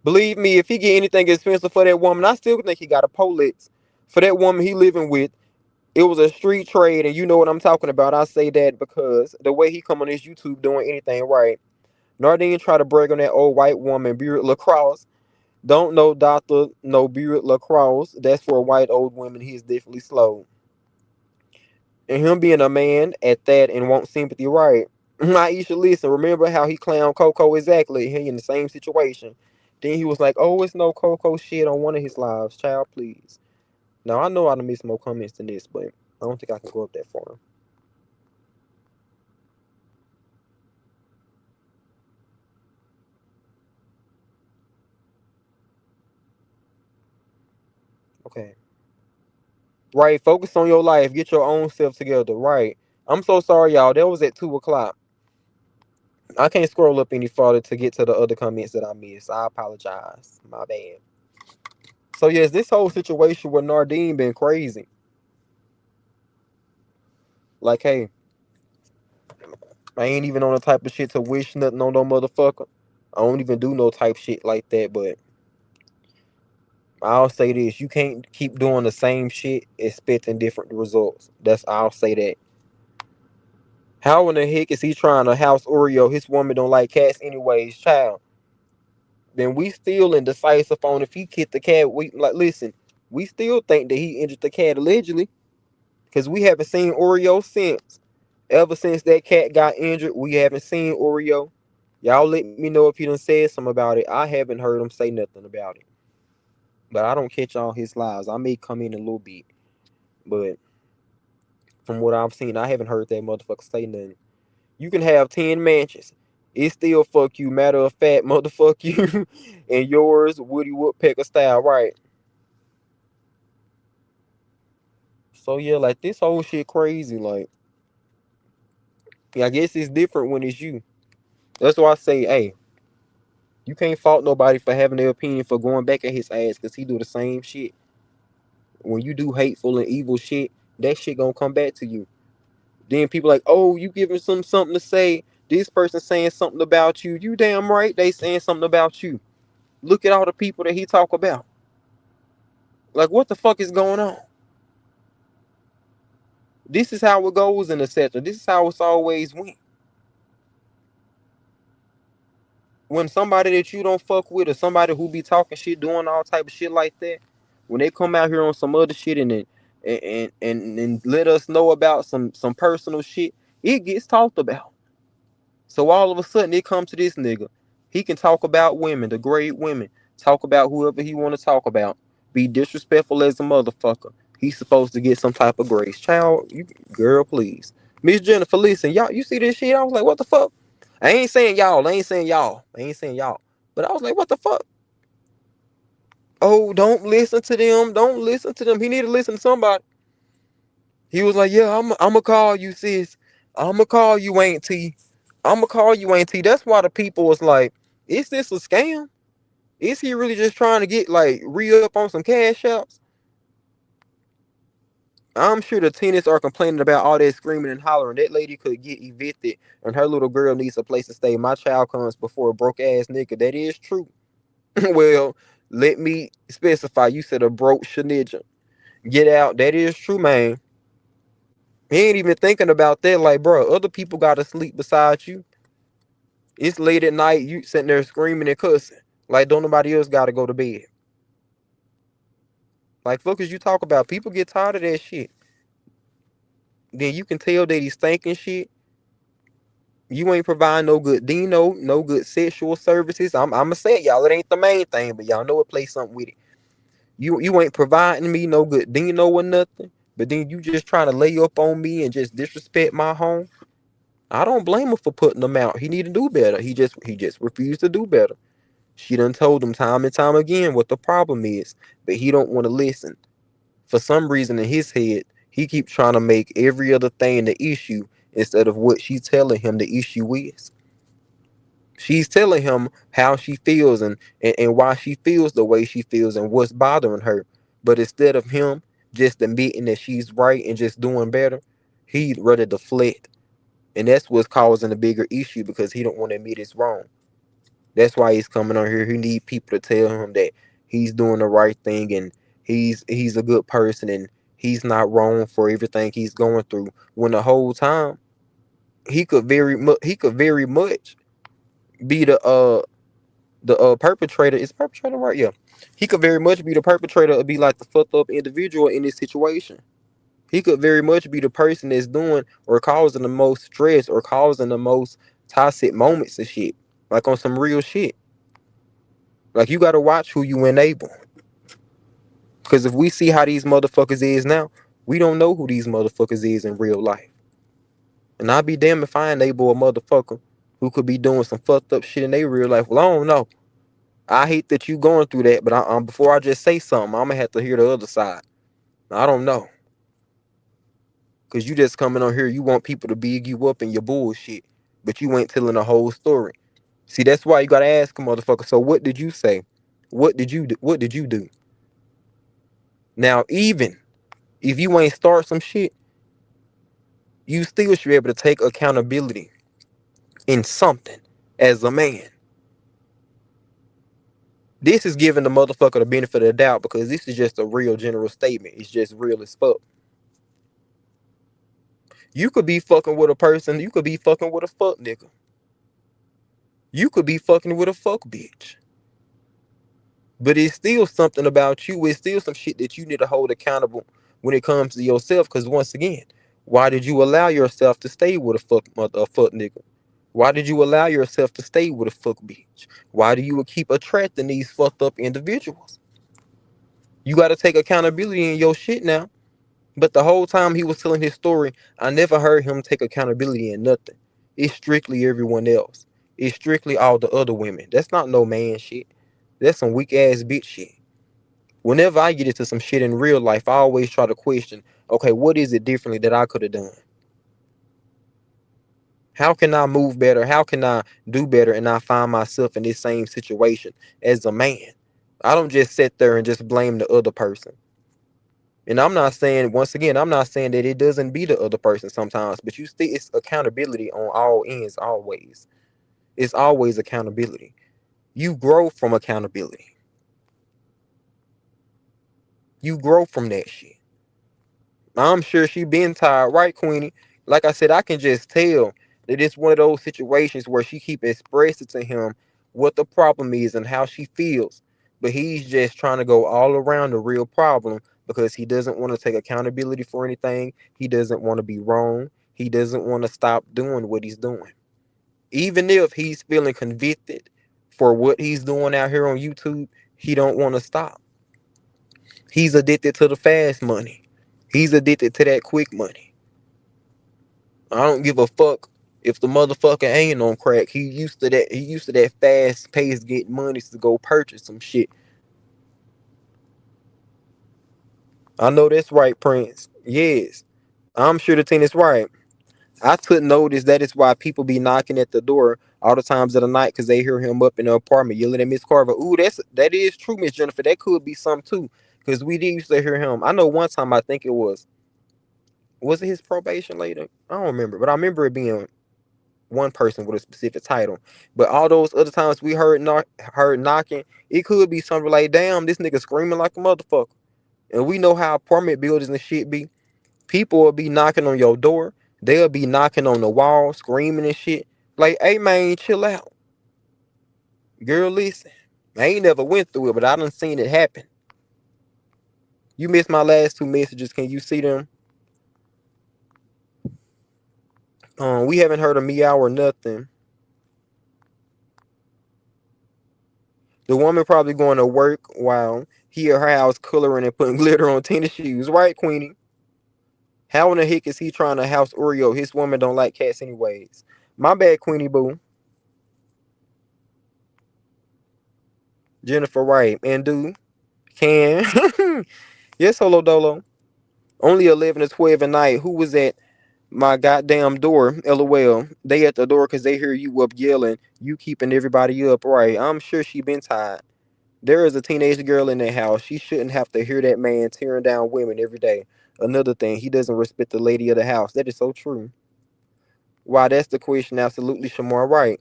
Believe me, if he get anything expensive for that woman, I still think he got a Politz. For that woman he living with, it was a street trade, and you know what I'm talking about. I say that because the way he come on his YouTube doing anything right. Nardine try to brag on that old white woman, Beard Lacrosse. Don't know Doctor, no Beard Lacrosse. That's for white old women. He is definitely slow. And him being a man at that and want sympathy, right? Aisha, listen, remember how he clowned Coco exactly? He in the same situation. Then he was like, oh, it's no Coco shit on one of his lives. Child, please. Now, I know I done missed more comments than this, but I don't think I can go up that far. Okay. Right, focus on your life. Get your own self together. Right. I'm so sorry, y'all. That was at 2 o'clock. I can't scroll up any farther to get to the other comments that I missed. I apologize. My bad. So yes, this whole situation with Nardine been crazy. Like, hey, I ain't even on the type of shit to wish nothing on no motherfucker. I don't even do no type shit like that, but I'll say this: you can't keep doing the same shit expecting different results. I'll say that. How in the heck is he trying to house Oreo? His woman don't like cats anyways, child. Then we still indecisive on if he kicked the cat. We like listen, we still think that he injured the cat allegedly, because we haven't seen Oreo since. Ever since that cat got injured, we haven't seen Oreo. Y'all let me know if he done said something about it. I haven't heard him say nothing about it. But I don't catch all his lies. I may come in a little bit. But from what I've seen, I haven't heard that motherfucker say nothing. You can have 10 mansions. It still fuck you, matter of fact, motherfuck you. And yours, Woody Woodpecker style, right? So yeah, like this whole shit crazy. Like, I guess it's different when it's you. That's why I say, hey, you can't fault nobody for having their opinion for going back at his ass because he do the same shit. When you do hateful and evil shit, that shit gonna come back to you. Then people like, oh, you giving something to say. This person saying something about you. You damn right they saying something about you. Look at all the people that he talk about. Like, what the fuck is going on? This is how it goes in the sector. This is how it's always went. When somebody that you don't fuck with or somebody who be talking shit, doing all type of shit like that, when they come out here on some other shit and let us know about some personal shit, it gets talked about. So all of a sudden it comes to this nigga. He can talk about women, the great women, talk about whoever he want to talk about, be disrespectful as a motherfucker. He's supposed to get some type of grace. Child, you girl, please. Miss Jennifer, listen, y'all, you see this shit? I was like, what the fuck? I ain't saying y'all. I ain't saying y'all. I ain't saying y'all. But I was like, what the fuck? Oh, don't listen to them. Don't listen to them. He need to listen to somebody. He was like, yeah, I'm going to call you, sis. I'm going to call you, Auntie. I'm going to call you, Auntie. That's why the people was like, is this a scam? Is he really just trying to get, like, re-up on some cash outs? I'm sure the tenants are complaining about all that screaming and hollering. That lady could get evicted and her little girl needs a place to stay. My child comes before a broke ass nigga. That is true. Well, let me specify. You said a broke shenija. Get out. That is true, man. He ain't even thinking about that. Like, bro, other people gotta sleep beside you. It's late at night. You sitting there screaming and cussing. Like, don't nobody else gotta go to bed. Like, fuck as you talk about. People get tired of that shit. Then you can tell that he's thinking shit. You ain't providing no good Dino, no good sexual services. I'ma say it, y'all. It ain't the main thing, but y'all know it plays something with it. You ain't providing me no good Dino or nothing. But then you just trying to lay up on me and just disrespect my home. I don't blame him for putting them out. He need to do better. He just refused to do better. She done told him time and time again what the problem is, but he don't want to listen. For some reason in his head, he keep trying to make every other thing the issue instead of what she's telling him the issue is. She's telling him how she feels and why she feels the way she feels and what's bothering her. But instead of him just admitting that she's right and just doing better, he'd rather deflect. And that's what's causing a bigger issue because he don't want to admit it's wrong. That's why he's coming on here. He need people to tell him that he's doing the right thing and he's a good person and he's not wrong for everything he's going through. When the whole time he could very much be the perpetrator. Is perpetrator right? Yeah. He could very much be the perpetrator or be like the fucked up individual in this situation. He could very much be the person that's doing or causing the most stress or causing the most toxic moments and shit. Like on some real shit. Like you gotta watch who you enable. Cause if we see how these motherfuckers is now, we don't know who these motherfuckers is in real life. And I'd be damned if I enable a motherfucker who could be doing some fucked up shit in their real life. Well, I don't know. I hate that you going through that, but before I just say something, I'm gonna have to hear the other side. I don't know. Cause you just coming on here, you want people to big you up in your bullshit, but you ain't telling the whole story. See, that's why you gotta ask a motherfucker. So what did you say? What did you do? What did you do? Now, even if you ain't start some shit, you still should be able to take accountability in something as a man. This is giving the motherfucker the benefit of the doubt because this is just a real general statement. It's just real as fuck. You could be fucking with a person. You could be fucking with a fuck nigga. You could be fucking with a fuck bitch. But it's still something about you. It's still some shit that you need to hold accountable when it comes to yourself. Because once again, why did you allow yourself to stay with a fuck nigga? Why did you allow yourself to stay with a fuck bitch? Why do you keep attracting these fucked up individuals? You got to take accountability in your shit now. But the whole time he was telling his story, I never heard him take accountability in nothing. It's strictly everyone else. It's strictly all the other women. That's not no man shit. That's some weak ass bitch shit. Whenever I get into some shit in real life, I always try to question, okay, what is it differently that I could have done? How can I move better? How can I do better and not find myself in this same situation as a man? I don't just sit there and just blame the other person. And I'm not saying, once again, I'm not saying that it doesn't be the other person sometimes, but you still, it's accountability on all ends, always. It's always accountability. You grow from accountability. You grow from that shit. I'm sure she been tired, right, Queenie? Like I said, I can just tell that it's one of those situations where she keep expressing to him what the problem is and how she feels, but he's just trying to go all around the real problem because he doesn't want to take accountability for anything. He doesn't want to be wrong. He doesn't want to stop doing what he's doing. Even if he's feeling convicted for what he's doing out here on YouTube, he don't want to stop. He's addicted to the fast money. He's addicted to that quick money. I don't give a fuck if the motherfucker ain't on crack. He used to that. He used to that fast pace, get money to go purchase some shit. I know that's right, Prince. Yes, I'm sure the thing is right. I took notice that is why people be knocking at the door all the times of the night because they hear him up in the apartment yelling at Miss Carver. Ooh, that is true, Miss Jennifer. That could be some too, because we did used to hear him. I know one time I think it was it his probation later? I don't remember, but I remember it being one person with a specific title. But all those other times we heard knocking, it could be something like, damn, this nigga screaming like a motherfucker. And we know how apartment buildings and shit be. People will be knocking on your door. They'll be knocking on the wall, screaming and shit. Like, hey man, chill out. Girl, listen. I ain't never went through it, but I done seen it happen. You missed my last two messages. Can you see them? We haven't heard a meow or nothing. The woman probably going to work while he or her house coloring and putting glitter on tennis shoes. Right, Queenie? How in the heck is he trying to house Oreo? His woman don't like cats anyways. My bad, Queenie Boo. Jennifer Wright. And do. Can. Yes, Holo Dolo. Only 11 to 12 at night. Who was at my goddamn door? LOL. They at the door because they hear you up yelling. You keeping everybody up. Right. I'm sure she been tired. There is a teenage girl in that house. She shouldn't have to hear that man tearing down women every day. Another thing, he doesn't respect the lady of the house. That is so true. Why, that's the question. Absolutely, Shamar. Right.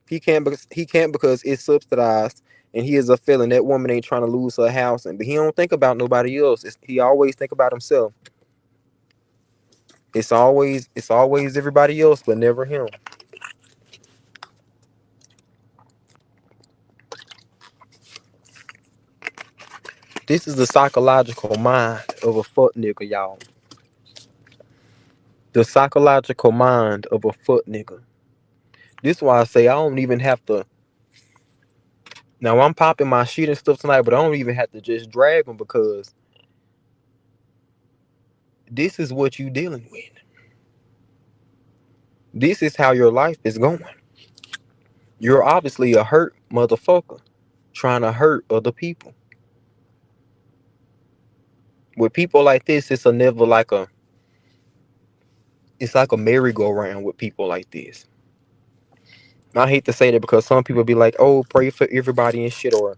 He can't because it's subsidized and he is a felon. That woman ain't trying to lose her house, but he don't think about nobody else. He always think about himself. It's always everybody else, but never him. This is the psychological mind of a fuck nigga, y'all. The psychological mind of a fuck nigga. This is why I say I don't even have to. Now I'm popping my shit and stuff tonight, but I don't even have to just drag them because this is what you dealing with. This is how your life is going. You're obviously a hurt motherfucker trying to hurt other people. With people like this, it's a never like a It's like a merry-go-round with people like this. I hate to say that because some people be like, "Oh, pray for everybody and shit," or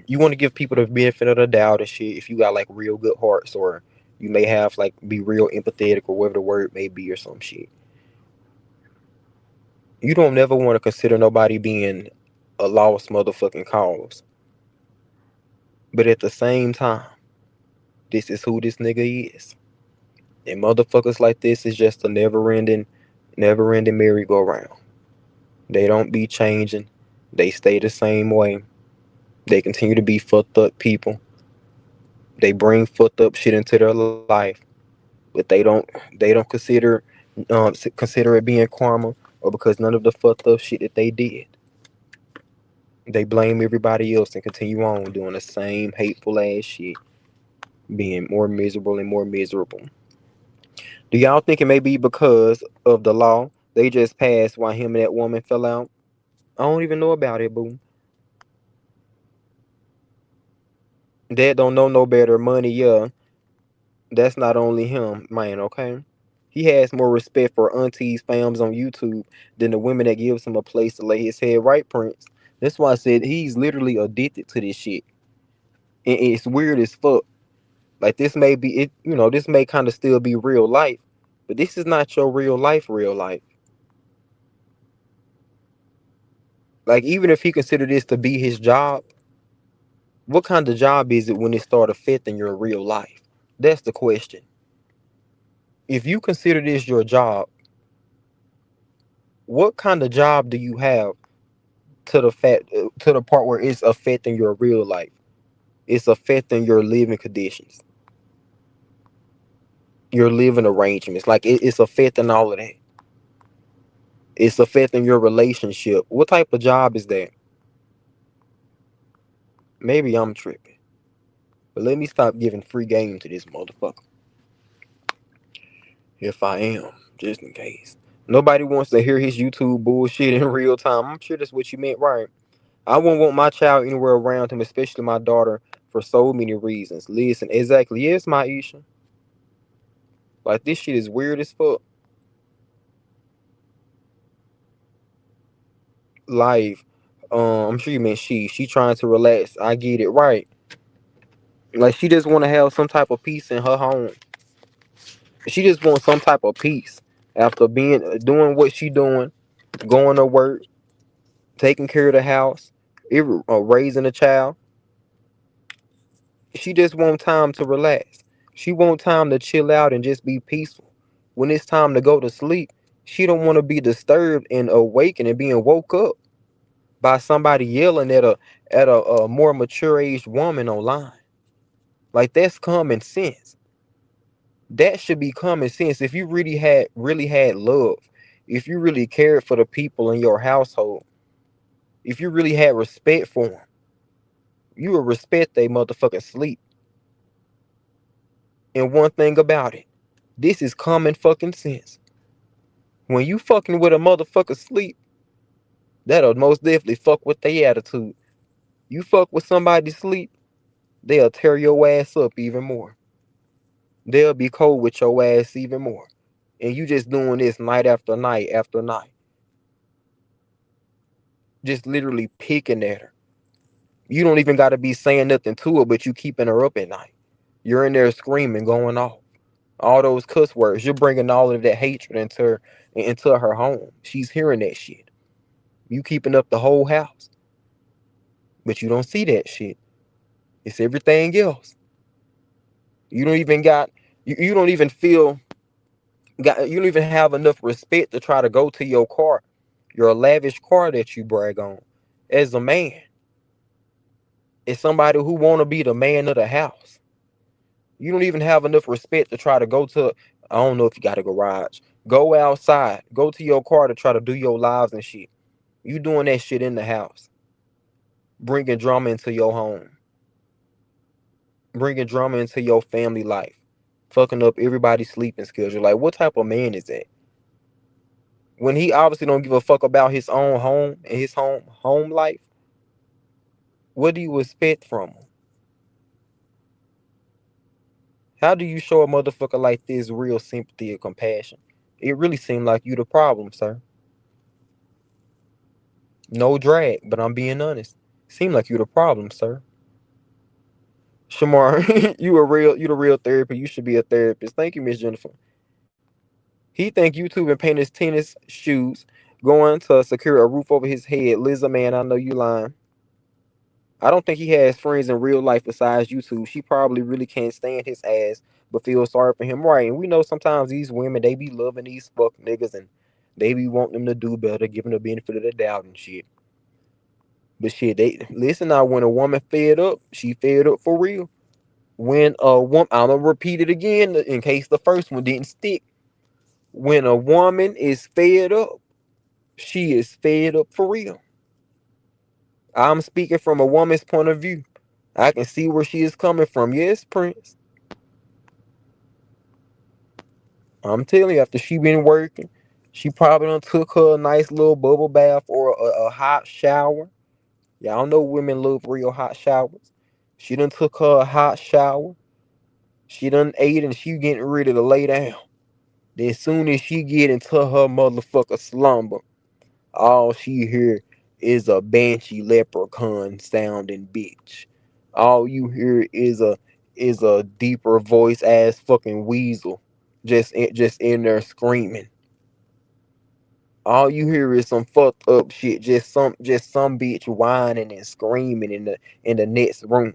you want to give people the benefit of the doubt and shit. If you got like real good hearts, or you may have like be real empathetic or whatever the word may be or some shit. You don't never want to consider nobody being a lost motherfucking cause. But at the same time, this is who this nigga is. And motherfuckers like this is just a never ending merry-go-round. They don't be changing. They stay the same way. They continue to be fucked up people. They bring fucked up shit into their life, but they don't consider it being karma, or because none of the fucked up shit that they did. They blame everybody else and continue on doing the same hateful ass shit, being more miserable and more miserable. Do y'all think it may be because of the law they just passed why him and that woman fell out? I don't even know about it, boo. Dad don't know no better. Money, yeah. That's not only him, man, okay? He has more respect for aunties, fams on YouTube than the women that gives him a place to lay his head right, Prince. That's why I said he's literally addicted to this shit. And it's weird as fuck. Like this may be it, this may kind of still be real life, but this is not your real life. Like even if he considered this to be his job, what kind of job is it when it start affecting your real life? That's the question. If you consider this your job, what kind of job do you have to the part where it's affecting your real life? It's affecting your living conditions, your living arrangements. Like it's affecting all of that. It's affecting your relationship. What type of job is that? Maybe I'm tripping. But let me stop giving free game to this motherfucker. If I am, just in case. Nobody wants to hear his YouTube bullshit in real time. I'm sure that's what you meant, right? I wouldn't want my child anywhere around him, especially my daughter, for so many reasons. Listen, exactly. Yes, my Isha. Like this shit is weird as fuck. Life. I'm sure you meant she. She trying to relax. I get it, right? Like she just want to have some type of peace in her home. She just wants some type of peace after being doing what she doing, going to work, taking care of the house, raising a child. She just want time to relax. She want time to chill out and just be peaceful. When it's time to go to sleep, she don't want to be disturbed and awakened and being woke up by somebody yelling at a more mature aged woman online. Like that's common sense. That should be common sense. If you really had love, if you really cared for the people in your household, if you really had respect for them, you would respect they motherfucking sleep. And one thing about it, this is common fucking sense. When you fucking with a motherfucker sleep, that'll most definitely fuck with their attitude. You fuck with somebody sleep, they'll tear your ass up even more. They'll be cold with your ass even more. And you just doing this night after night after night. Just literally picking at her. You don't even gotta be saying nothing to her, but you keeping her up at night. You're in there screaming, going off. All those cuss words. You're bringing all of that hatred into her home. She's hearing that shit. You keeping up the whole house. But you don't see that shit. It's everything else. You don't even got you don't even feel you don't even have enough respect to try to go to your car, your lavish car that you brag on. As a man, as somebody who wanna be the man of the house. You don't even have enough respect to try to go to, I don't know if you got a garage. Go outside. Go to your car to try to do your lives and shit. You doing that shit in the house. Bringing drama into your home. Bringing drama into your family life. Fucking up everybody's sleeping schedule. Like, what type of man is that? When he obviously don't give a fuck about his own home and his home life, what do you expect from him? How do you show a motherfucker like this real sympathy or compassion? It really seemed like you the problem, sir. No drag, but I'm being honest. Seem like you the problem, sir. Shamar, you the real therapist. You should be a therapist. Thank you, Miss Jennifer. He think YouTube and paint his tennis shoes, going to secure a roof over his head. Lizza, man, I know you lying. I don't think he has friends in real life besides YouTube. She probably really can't stand his ass, but feels sorry for him. Right. And we know sometimes these women, they be loving these fuck niggas and they be wanting them to do better, giving the benefit of the doubt and shit. But shit, they listen now, when a woman fed up, she fed up for real. When a woman, I'm gonna repeat it again in case the first one didn't stick. When a woman is fed up, she is fed up for real. I'm speaking from a woman's point of view. I can see where she is coming from. Yes, Prince. I'm telling you, after she been working, she probably done took her a nice little bubble bath or a hot shower. Y'all know women love real hot showers. She done took her a hot shower. She done ate and she getting ready to lay down. Then as soon as she get into her motherfucker slumber, all she hear is a banshee leprechaun sounding bitch. All you hear is a deeper voice ass fucking weasel just in there screaming. All you hear is some fucked up shit, just some bitch whining and screaming in the next room.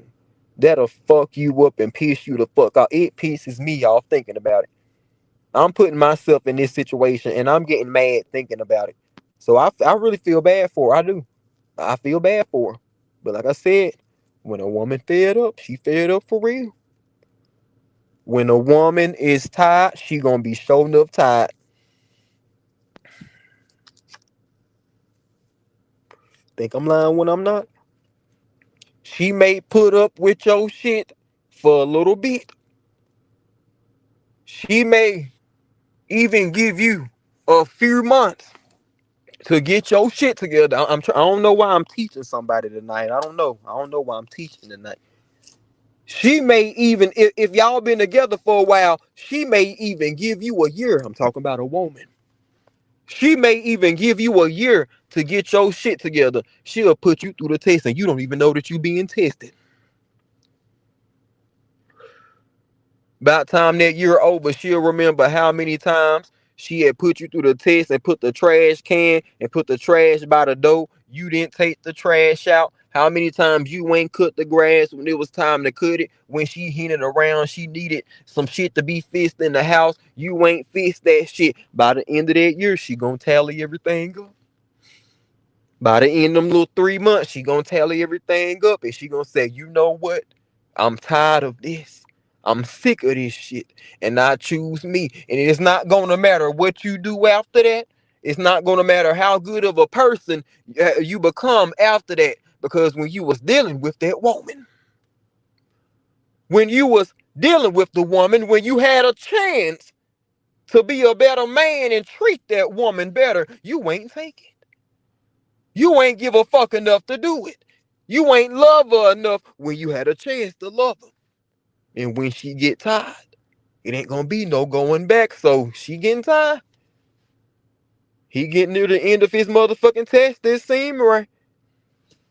That'll fuck you up and piss you the fuck off. It pisses me off thinking about it. I'm putting myself in this situation and I'm getting mad thinking about it. So I really feel bad for her. I do. I feel bad for her. But like I said, when a woman fed up, she fed up for real. When a woman is tired, she gonna be showing up tired. Think I'm lying when I'm not? She may put up with your shit for a little bit. She may even give you a few months to get your shit together. I don't know why I'm teaching somebody tonight. I don't know. I don't know why I'm teaching tonight. She may even, if y'all been together for a while, she may even give you a year. I'm talking about a woman. She may even give you a year to get your shit together. She'll put you through the test and you don't even know that you being tested. About time that year over, she'll remember how many times she had put you through the test and put the trash can and put the trash by the door. You didn't take the trash out. How many times you ain't cut the grass when it was time to cut it? When she hinted around, she needed some shit to be fixed in the house. You ain't fixed that shit. By the end of that year, she gonna tally everything up. By the end of them little 3 months, she gonna tally everything up and she gonna say, you know what? I'm tired of this. I'm sick of this shit. And I choose me. And it's not gonna matter what you do after that. It's not gonna matter how good of a person you become after that. Because when you was dealing with that woman, when you was dealing with the woman, when you had a chance to be a better man and treat that woman better, you ain't take it. You ain't give a fuck enough to do it. You ain't love her enough when you had a chance to love her. And when she get tired, it ain't gonna be no going back. So she getting tired. He getting near the end of his motherfucking test. This seem right.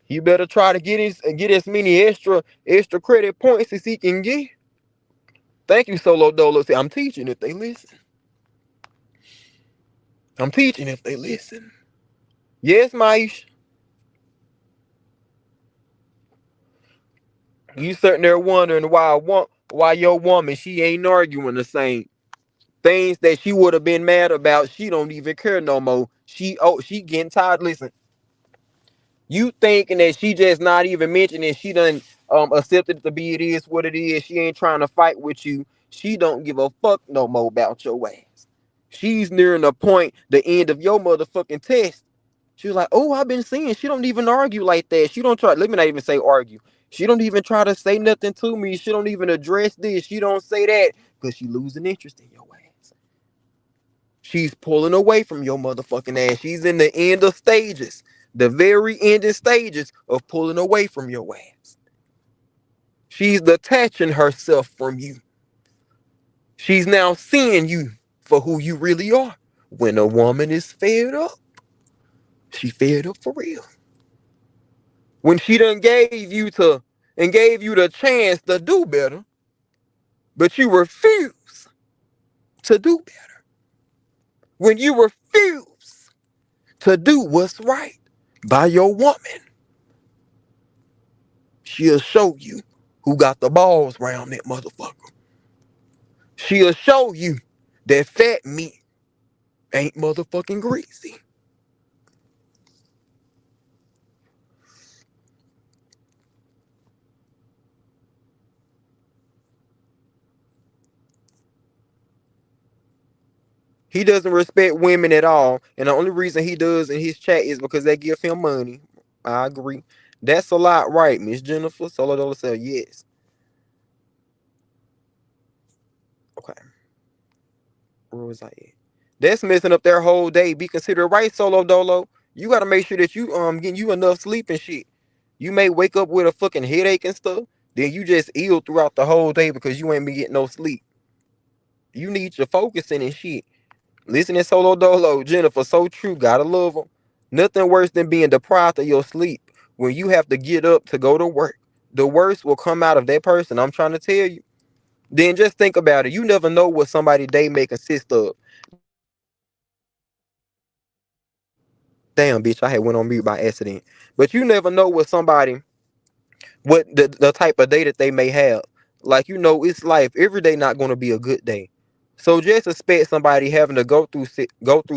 He better try to get as many extra credit points as he can get. Thank you, Solo Dolo. See, I'm teaching if they listen. I'm teaching if they listen. Yes, Maish. You sitting there wondering why your woman, she ain't arguing the same things that she would have been mad about. She don't even care no more. She getting tired. Listen, you thinking that she just not even mentioning, she done accepted it to be, it is what it is. She ain't trying to fight with you. She don't give a fuck no more about your ass. She's nearing the point, the end of your motherfucking test. She was like, oh, I've been seeing. She don't even argue like that. She don't try. Let me not even say argue. She don't even try to say nothing to me. She don't even address this. She don't say that because she losing interest in your ass. She's pulling away from your motherfucking ass. She's in the end of stages, the very ending stages of pulling away from your ass. She's detaching herself from you. She's now seeing you for who you really are. When a woman is fed up, she fed up for real. When she done gave you the chance to do better, but you refuse to do better. When you refuse to do what's right by your woman, she'll show you who got the balls round that motherfucker. She'll show you that fat meat ain't motherfucking greasy. He doesn't respect women at all, and the only reason he does in his chat is because they give him money. I agree. That's a lot, right, Miss Jennifer? Solo Dollar said yes. Okay, where was I at? That's messing up their whole day. Be considered right, Solo Dolo. You gotta make sure that you getting you enough sleep and shit. You may wake up with a fucking headache and stuff. Then you just ill throughout the whole day because you ain't been getting no sleep. You need your focusing and shit. Listening Solo Dolo, Jennifer, so true. Gotta love them. Nothing worse than being deprived of your sleep when you have to get up to go to work. The worst will come out of that person. I'm trying to tell you. Then just think about it. You never know what somebody's day may consist of. Damn, bitch, I had went on mute by accident. But you never know what the type of day that they may have. Like, it's life. Every day not going to be a good day. So just expect somebody having to go through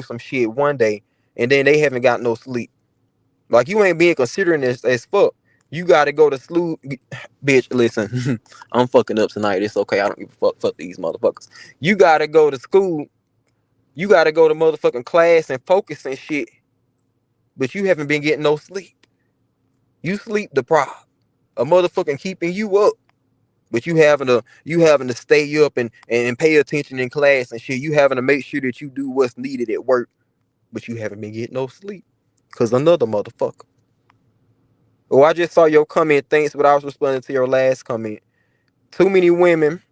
some shit one day, and then they haven't got no sleep. Like, you ain't being considering this as fuck. You got to go to sleep. Bitch, listen. I'm fucking up tonight. It's okay. I don't give a fuck these motherfuckers. You got to go to school. You got to go to motherfucking class and focus and shit. But you haven't been getting no sleep. You sleep deprived. A motherfucking keeping you up. But you having to stay up and pay attention in class and shit. You having to make sure that you do what's needed at work. But you haven't been getting no sleep. Cause another motherfucker. Oh, I just saw your comment, thanks, but I was responding to your last comment. Too many women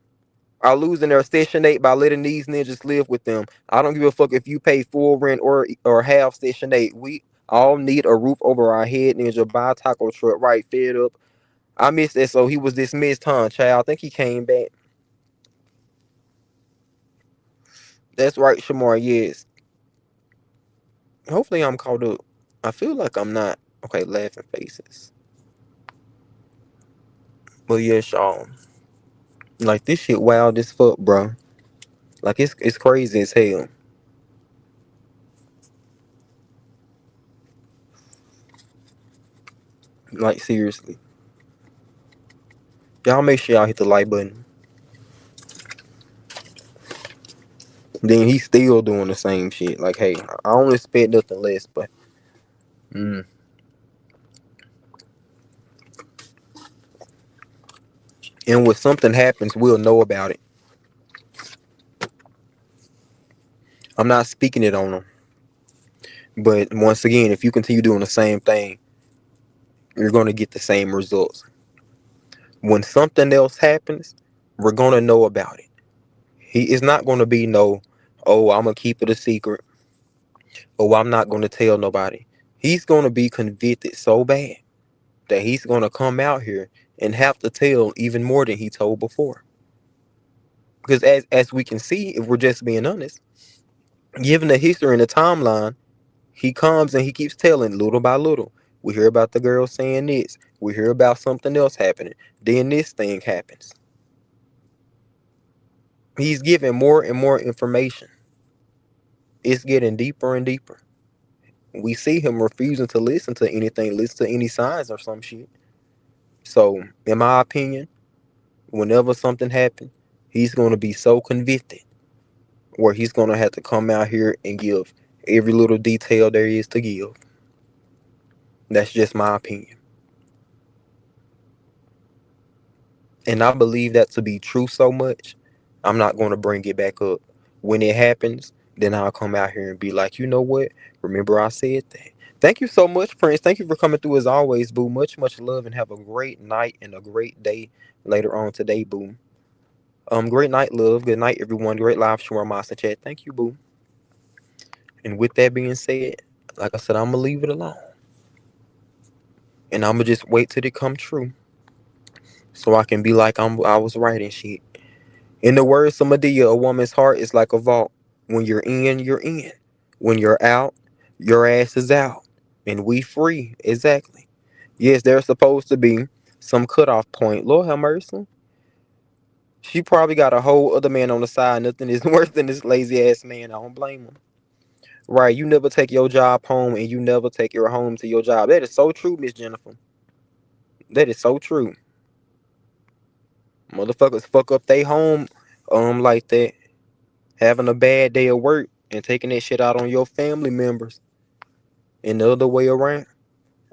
are losing their Section 8 by letting these ninjas live with them. I don't give a fuck if you pay full rent or half Section 8. We all need a roof over our head, ninja. Buy a taco truck, right? Fed up. I missed that, so he was dismissed, huh, child? I think he came back. That's right, Shamar, yes. Hopefully I'm caught up. I feel like I'm not. Okay, laughing faces. But yeah, Sean. Like, this shit wild as fuck, bro. Like, it's crazy as hell. Like, seriously. Y'all make sure y'all hit the like button. Then he's still doing the same shit. Like, hey, I don't expect nothing less, but and when something happens, we'll know about it. I'm not speaking it on them. But once again, if you continue doing the same thing, you're gonna get the same results. When something else happens, we're gonna know about it. He is not gonna be no, oh, I'm gonna keep it a secret. Oh, I'm not gonna tell nobody. He's gonna be convicted so bad that he's gonna come out here and have to tell even more than he told before. Because as we can see, if we're just being honest, given the history and the timeline, he comes and he keeps telling little by little. We hear about the girl saying this. We hear about something else happening. Then this thing happens. He's giving more and more information. It's getting deeper and deeper. We see him refusing to listen to anything, listen to any signs or some shit. So, in my opinion, whenever something happens, he's going to be so convicted where he's going to have to come out here and give every little detail there is to give. That's just my opinion. And I believe that to be true so much, I'm not going to bring it back up. When it happens, then I'll come out here and be like, you know what? Remember I said that. Thank you so much, Prince. Thank you for coming through as always, boo. Much, much love and have a great night and a great day later on today, boo. Great night, love. Good night, everyone. Great live show on Master Chat. Thank you, boo. And with that being said, like I said, I'm gonna leave it alone. And I'm gonna just wait till it come true. So I can be like I was right and shit. In the words of Medea, a woman's heart is like a vault. When you're in, you're in. When you're out, your ass is out. And we free. Exactly. Yes, there's supposed to be some cutoff point. Lord have mercy. She probably got a whole other man on the side. Nothing is worse than this lazy ass man. I don't blame him. Right, you never take your job home and you never take your home to your job. That is so true, Miss Jennifer. That is so true. Motherfuckers fuck up they home like that. Having a bad day of work and taking that shit out on your family members. And the other way around.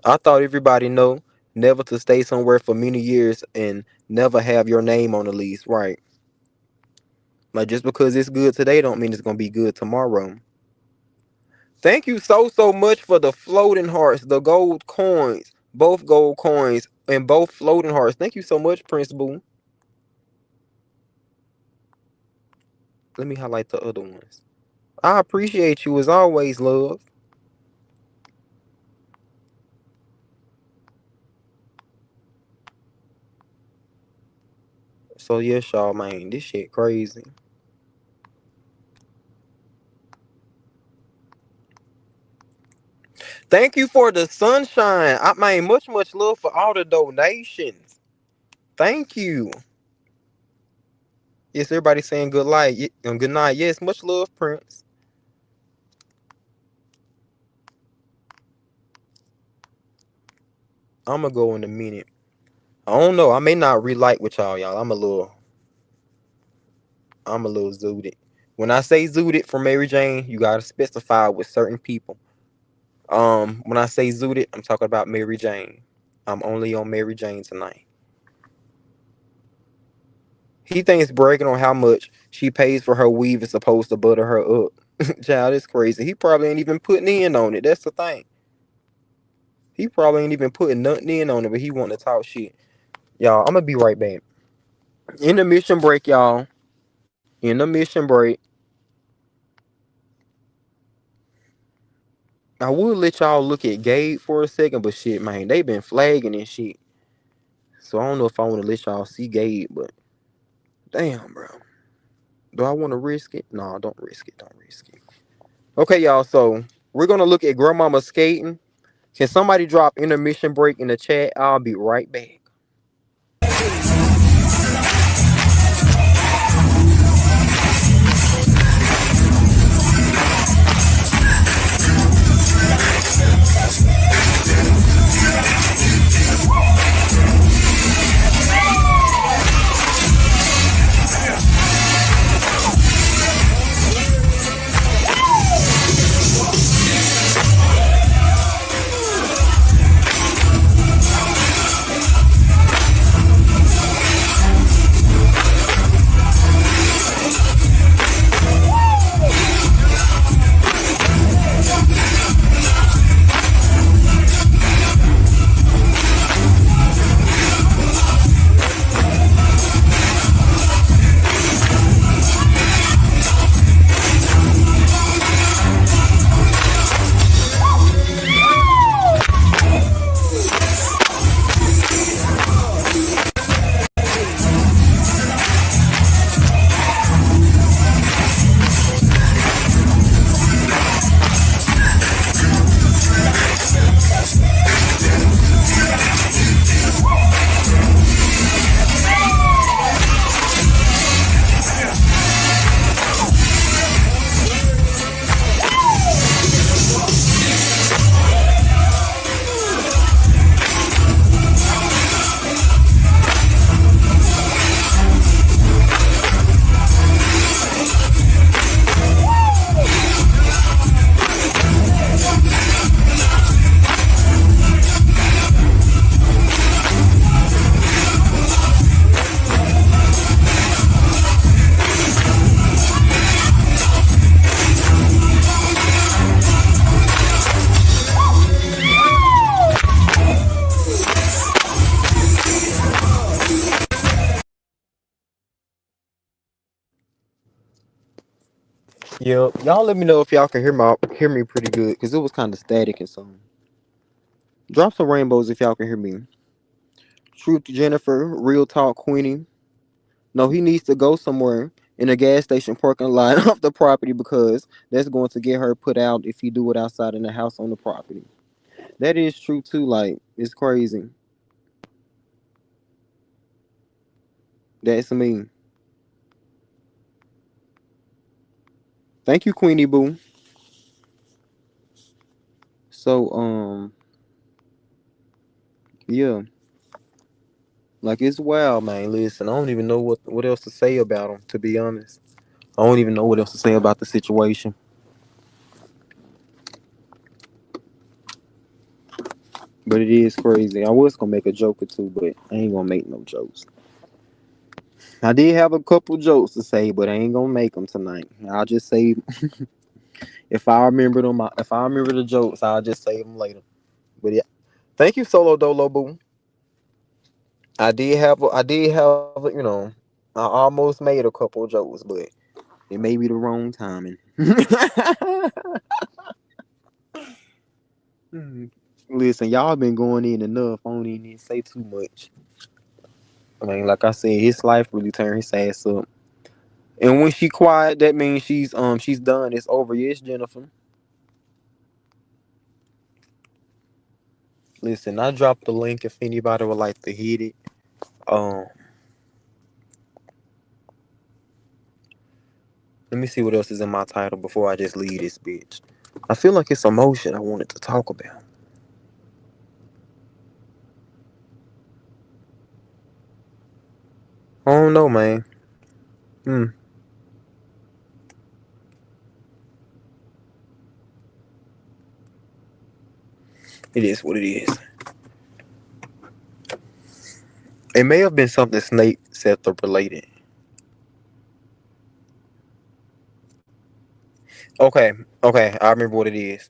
I thought everybody know never to stay somewhere for many years and never have your name on the lease, right? Like just because it's good today don't mean it's gonna be good tomorrow. Thank you so much for the floating hearts, the gold coins, both gold coins and both floating hearts. Thank you so much, Prince Boo. Let me highlight the other ones. I appreciate you as always, love. So yes, y'all, man, this shit crazy. Thank you for the sunshine. I mean, much love for all the donations. Thank you. Yes, everybody saying good night. Good night. Yes, much love, Prince. I'm gonna go in a minute. I don't know. I may not relight with y'all. I'm a little zooted. When I say zooted for Mary Jane, you gotta specify with certain people. When I say zooted, I'm talking about Mary Jane. I'm only on Mary Jane tonight. He thinks bragging on how much she pays for her weave is supposed to butter her up. Child, it's crazy. He probably ain't even putting in on it. That's the thing. He probably ain't even putting nothing in on it, but he want to talk shit. Y'all, I'm gonna be right back. Intermission break, y'all. Intermission break. I would let y'all look at Gabe for a second, but shit, man, they been flagging and shit. So I don't know if I want to let y'all see Gabe, but damn, bro. Do I want to risk it? No, don't risk it. Don't risk it. Okay, y'all. So we're gonna look at Grandmama skating. Can somebody drop intermission break in the chat? I'll be right back. Yeah, y'all let me know if y'all can hear me pretty good, because it was kind of static and something. Drop some rainbows if y'all can hear me. Truth Jennifer, real talk Queenie. No, he needs to go somewhere in a gas station parking lot off the property, because that's going to get her put out if he do it outside in the house on the property. That is true too. Like, it's crazy. That's me. Thank you, Queenie Boo. So, yeah, like it's wild, man. Listen, I don't even know what else to say about him. To be honest, I don't even know what else to say about the situation. But it is crazy. I was gonna make a joke or two, but I ain't gonna make no jokes. I did have a couple jokes to say, but I ain't gonna make them tonight. I'll just say if I remember them. If I remember the jokes, I'll just save them later. But yeah, thank you, Solo Dolo Boo. I almost made a couple jokes, but it may be the wrong timing. Listen, y'all been going in enough. I don't even need to say too much. I mean, like I said, his life really turned his ass up. And when she quiet, that means she's done. It's over. Yes, Jennifer. Listen, I dropped the link if anybody would like to hit it. Um, Let me see what else is in my title before I just leave this bitch. I feel like it's emotion I wanted to talk about. I don't know, man. Hmm. It is what it is. It may have been something Snape said the related. Okay, okay, I remember what it is.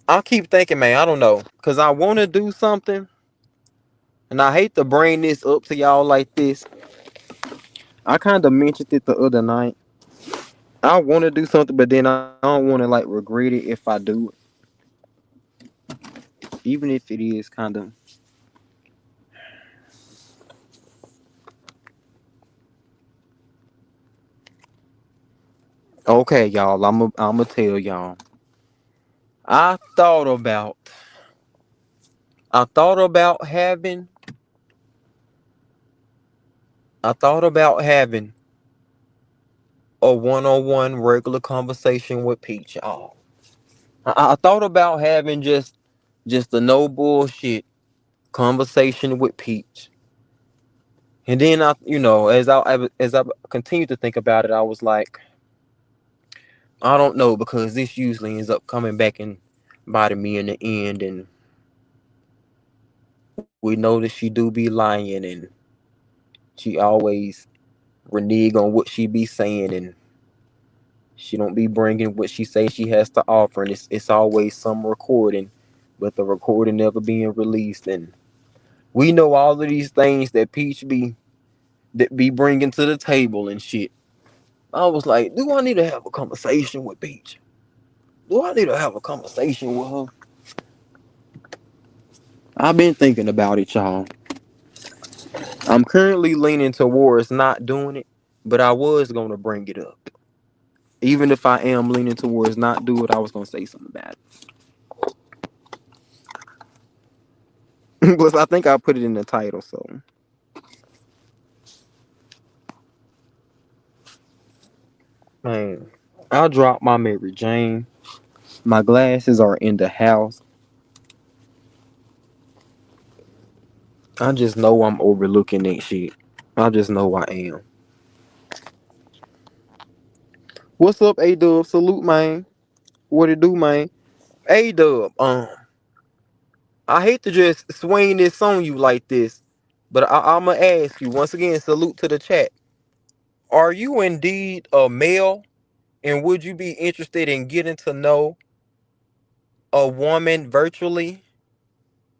I keep thinking, man, I don't know, cause I want to do something, and I hate to bring this up to y'all like this. I kind of mentioned it the other night. I want to do something, but then I don't want to like regret it if I do it, even if it is kind of. Okay, y'all. I'm gonna tell y'all. I thought about. I thought about having. I thought about having a one-on-one regular conversation with Peach, y'all. I thought about having just a no bullshit conversation with Peach. And then as I continued to think about it, I was like, I don't know, because this usually ends up coming back and biting me in the end, and we know that she do be lying, and she always renege on what she be saying, and she don't be bringing what she say she has to offer, and it's always some recording, but the recording never being released, and we know all of these things that Peach be bringing to the table and shit. I was like, do I need to have a conversation with Peach? Do I need to have a conversation with her? I've been thinking about it, y'all. I'm currently leaning towards not doing it, but I was gonna bring it up. Even if I am leaning towards not do it, I was gonna say something about it. Because I think I put it in the title, so man. I dropped my Mary Jane. My glasses are in the house. I just know I'm overlooking that shit. I just know I am. What's up, A Dub? Salute, man. What it do, man? A Dub. I hate to just swing this on you like this, but I'ma ask you once again. Salute to the chat. Are you indeed a male, and would you be interested in getting to know a woman virtually?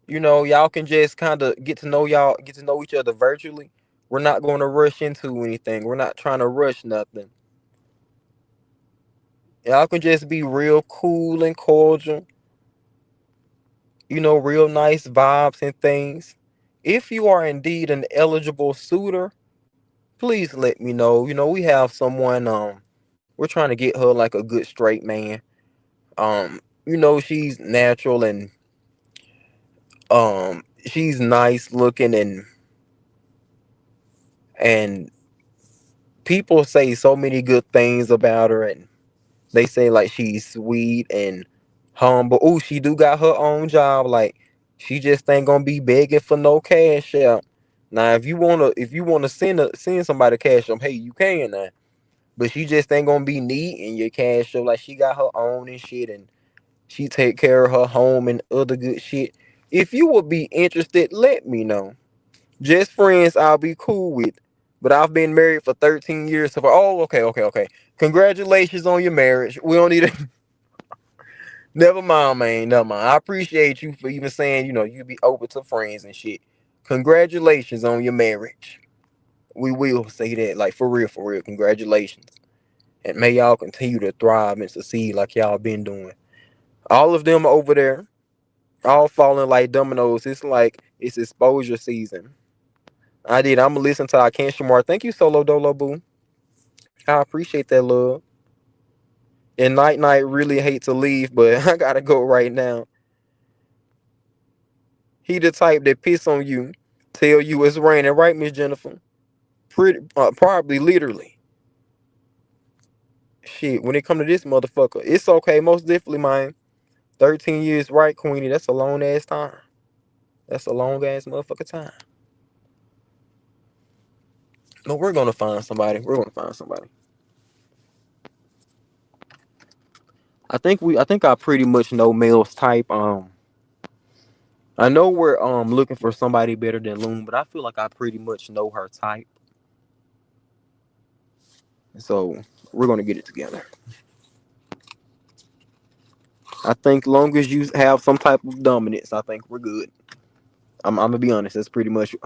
Y'all can just kind of get to know each other virtually. We're not going to rush into anything. We're not trying to rush nothing. Y'all can just be real cool and cordial, real nice vibes and things. If you are indeed an eligible suitor, please let me know. We have someone, we're trying to get her like a good straight man. She's natural and she's nice looking and people say so many good things about her, and they say like she's sweet and humble. Oh, she do got her own job. Like she just ain't gonna be begging for no cash out. Now, if you wanna send somebody cash up, hey, you can now. But she just ain't gonna be needing your cash up. Like she got her own and shit, and she take care of her home and other good shit. If you would be interested, let me know. Just friends, I'll be cool with. But I've been married for 13 years. So, oh, okay, okay, okay. Congratulations on your marriage. We don't need to. Never mind, man. Never mind. I appreciate you for even saying, you be open to friends and shit. Congratulations on your marriage. We will say that, like, for real, for real. Congratulations. And may y'all continue to thrive and succeed like y'all been doing. All of them over there, all falling like dominoes. It's like it's exposure season. I did. I'm gonna listen to I Can't Shamar. Thank you, Solo Dolo Boo. I appreciate that love. And Night Night really hate to leave, but I gotta go right now. He the type that piss on you, tell you it's raining, right, Miss Jennifer? Pretty, probably literally. Shit, when it come to this motherfucker, it's okay. Most definitely, man. 13 years, right, Queenie? That's a long ass time. That's a long ass motherfucker time. No, we're gonna find somebody. We're gonna find somebody. I think I pretty much know Mel's type. I know we're looking for somebody better than Loon, but I feel like I pretty much know her type. So we're gonna get it together. I think long as you have some type of dominance, I think we're good. I'm gonna be honest. That's pretty much.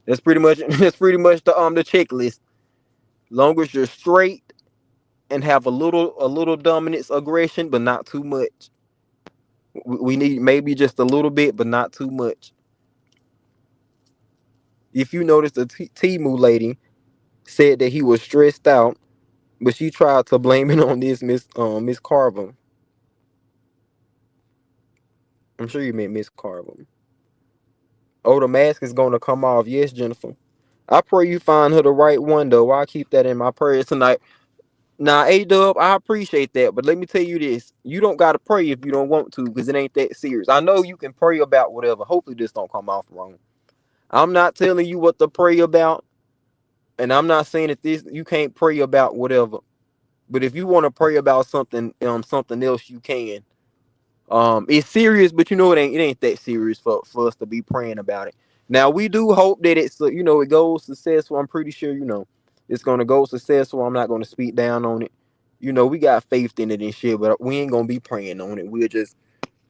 That's pretty much. That's pretty much the checklist. Long as you're straight and have a little dominance, aggression, but not too much. We need maybe just a little bit, but not too much. If you notice, the Timu lady said that he was stressed out, but she tried to blame it on this Miss Carver. I'm sure you meant Miss Carver. Oh, the mask is gonna come off. Yes, Jennifer. I pray you find her the right one though. I'll keep that in my prayers tonight. Now, A-Dub, I appreciate that, but let me tell you this. You don't gotta pray if you don't want to, because it ain't that serious. I know you can pray about whatever. Hopefully this don't come off wrong. I'm not telling you what to pray about, and I'm not saying that this you can't pray about whatever. But if you want to pray about something else, you can. It's serious, but it ain't that serious for us to be praying about it. Now we do hope that it goes successful. I'm pretty sure it's gonna go successful. I'm not gonna speak down on it. We got faith in it and shit, but we ain't gonna be praying on it. We'll just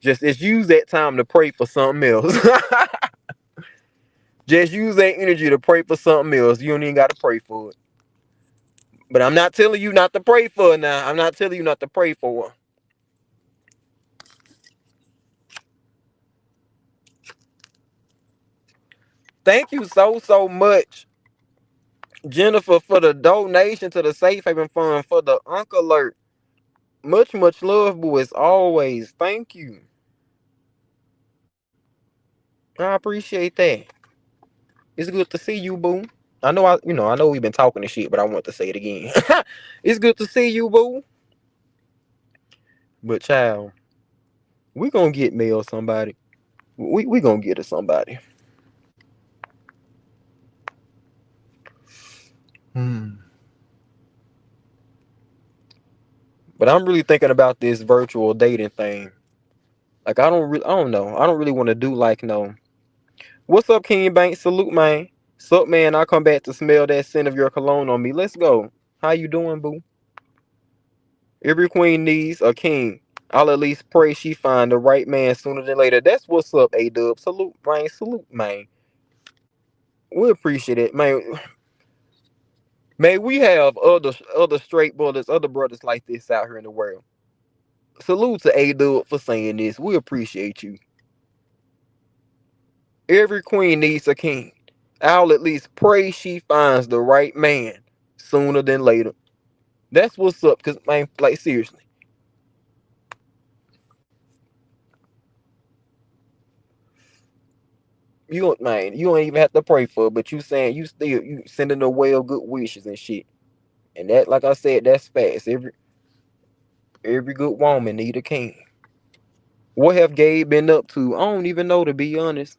use that time to pray for something else. Just use that energy to pray for something else. You don't even gotta pray for it. But I'm not telling you not to pray for it now. I'm not telling you not to pray for it. Thank you so much, Jennifer, for the donation to the Safe Haven Fund for the Uncle Alert. Much love, boo, as always. Thank you. I appreciate that. It's good to see you, boo. I know we've been talking and shit, but I want to say it again. It's good to see you, boo. But child, we gonna get Mel somebody. We gonna get her somebody. Hmm. But I'm really thinking about this virtual dating thing. Like I don't know. I don't really want to do like no. What's up, King Bank? Salute, man. Sup, man? I come back to smell that scent of your cologne on me. Let's go. How you doing, boo? Every queen needs a king. I'll at least pray she find the right man sooner than later. That's what's up, A-Dub. Salute, man. Salute, man. We appreciate it, man. May we have other straight brothers, other brothers like this out here in the world. Salute to A Dub for saying this. We appreciate you. Every queen needs a king. I'll at least pray she finds the right man sooner than later. That's what's up, cause man, like seriously. You don't even have to pray for it, but you saying you sending away of good wishes and shit. And that, like I said, that's fast. Every good woman need a king. What have Gabe been up to? I don't even know, to be honest.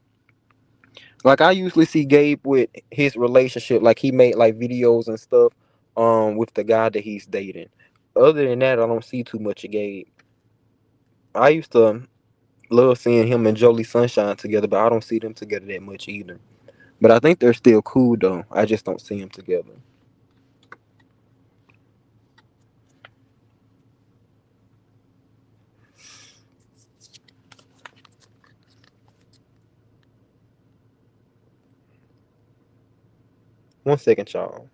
Like I usually see Gabe with his relationship, like he made like videos and stuff, with the guy that he's dating. Other than that, I don't see too much of Gabe. I used to love seeing him and Jolie Sunshine together, but I don't see them together that much either. But I think they're still cool though. I just don't see them together. One second, y'all.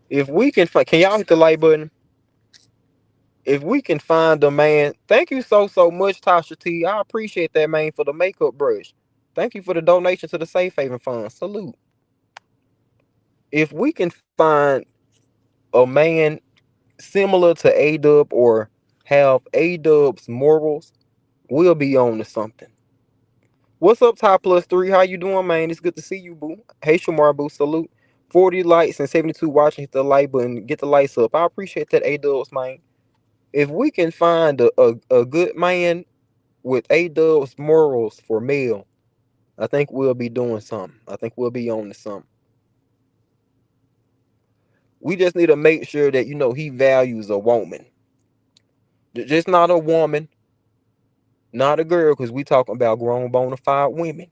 If we can y'all hit the like button? If we can find a man, thank you so much, Tasha T. I appreciate that, man, for the makeup brush. Thank you for the donation to the Safe Haven Fund. Salute. If we can find a man similar to A Dub or have A Dub's morals, we'll be on to something. What's up, Top Plus 3? How you doing, man? It's good to see you, boo. Hey, Shamar, boo. Salute. 40 likes and 72 watching. Hit the like button. Get the lights up. I appreciate that, A Dubs, man. If we can find a good man with A Dub's morals for male, I think we'll be doing something. I think we'll be on to something. We just need to make sure that, he values a woman. Just not a woman, not a girl, because we talking about grown bona fide women.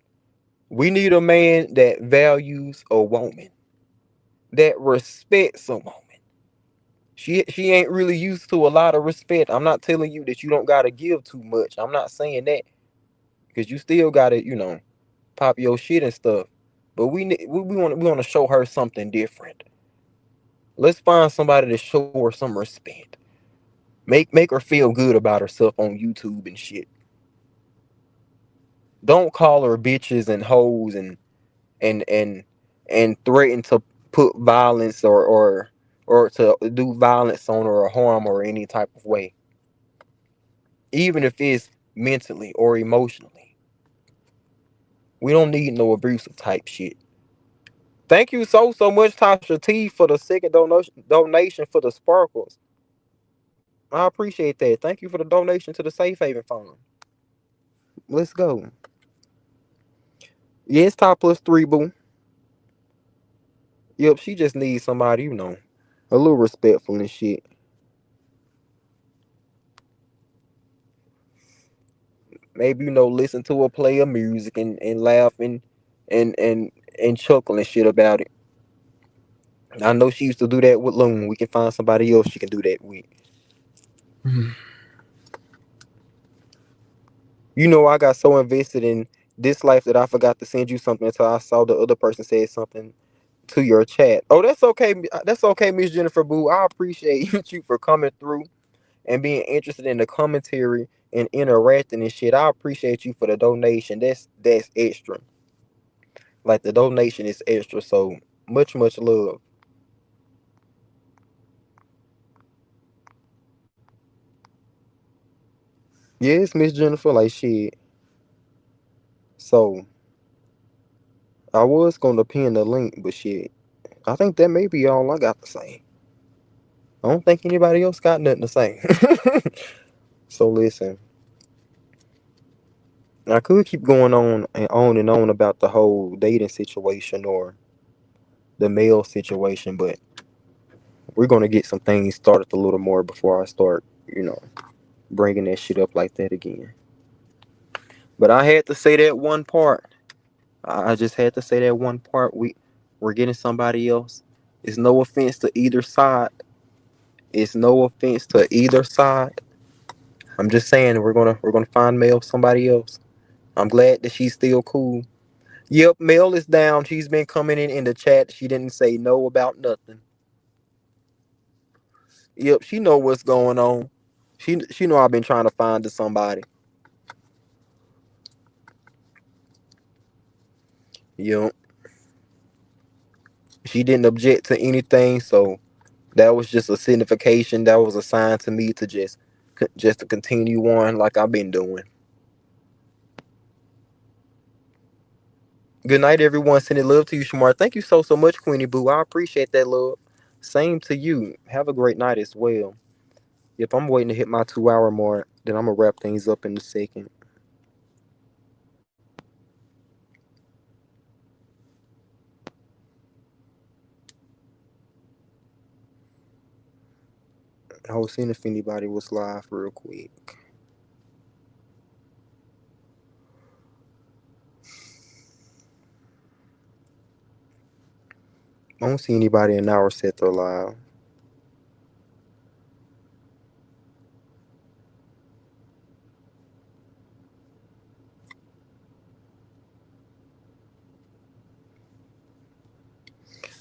We need a man that values a woman, that respects a woman. She ain't really used to a lot of respect. I'm not telling you that you don't gotta give too much. I'm not saying that, because you still gotta, pop your shit and stuff. But we want to show her something different. Let's find somebody to show her some respect. Make her feel good about herself on YouTube and shit. Don't call her bitches and hoes and and and threaten to put violence or to do violence on her or harm her any type of way, even if it's mentally or emotionally. We don't need no abusive type shit. Thank you so much, Tasha T, for the second donation for the sparkles. I appreciate that. Thank you for the donation to the Safe Haven Fund. Let's go. Yes, Top Plus 3, boo. Yep, she just needs somebody, a little respectful and shit. Maybe, listen to her play her music and laugh and chuckle and shit about it. I know she used to do that with Loon. We can find somebody else she can do that with. I got so invested in this life that I forgot to send you something until I saw the other person said something to your chat. Oh, that's okay. That's okay, Miss Jennifer Boo. I appreciate you for coming through and being interested in the commentary and interacting and shit. I appreciate you for the donation. That's extra. Like the donation is extra. So much love. Yes, Miss Jennifer. Like shit. So I was gonna pin the link, but shit. I think that may be all I got to say. I don't think anybody else got nothing to say. So listen, I could keep going on about the whole dating situation or the male situation, but we're gonna get some things started a little more before I start, bringing that shit up like that again. But I had to say that one part. I just had to say that one part. We're getting somebody else. It's no offense to either side. It's no offense to either side. I'm just saying we're gonna find male somebody else. I'm glad that she's still cool. Yep, Mel is down. She's been coming in the chat. She didn't say no about nothing. Yep, she know what's going on. She know I've been trying to find her somebody. Yep. She didn't object to anything, so that was just a signification. That was a sign to me to just to continue on like I've been doing. Good night, everyone. Sending love to you, Shamar. Thank you so much, Queenie Boo. I appreciate that love. Same to you. Have a great night as well. Yep, I'm waiting to hit my 2-hour mark. Then I'm gonna wrap things up in a second. I was seeing if anybody was live real quick. I don't see anybody in our set they're live.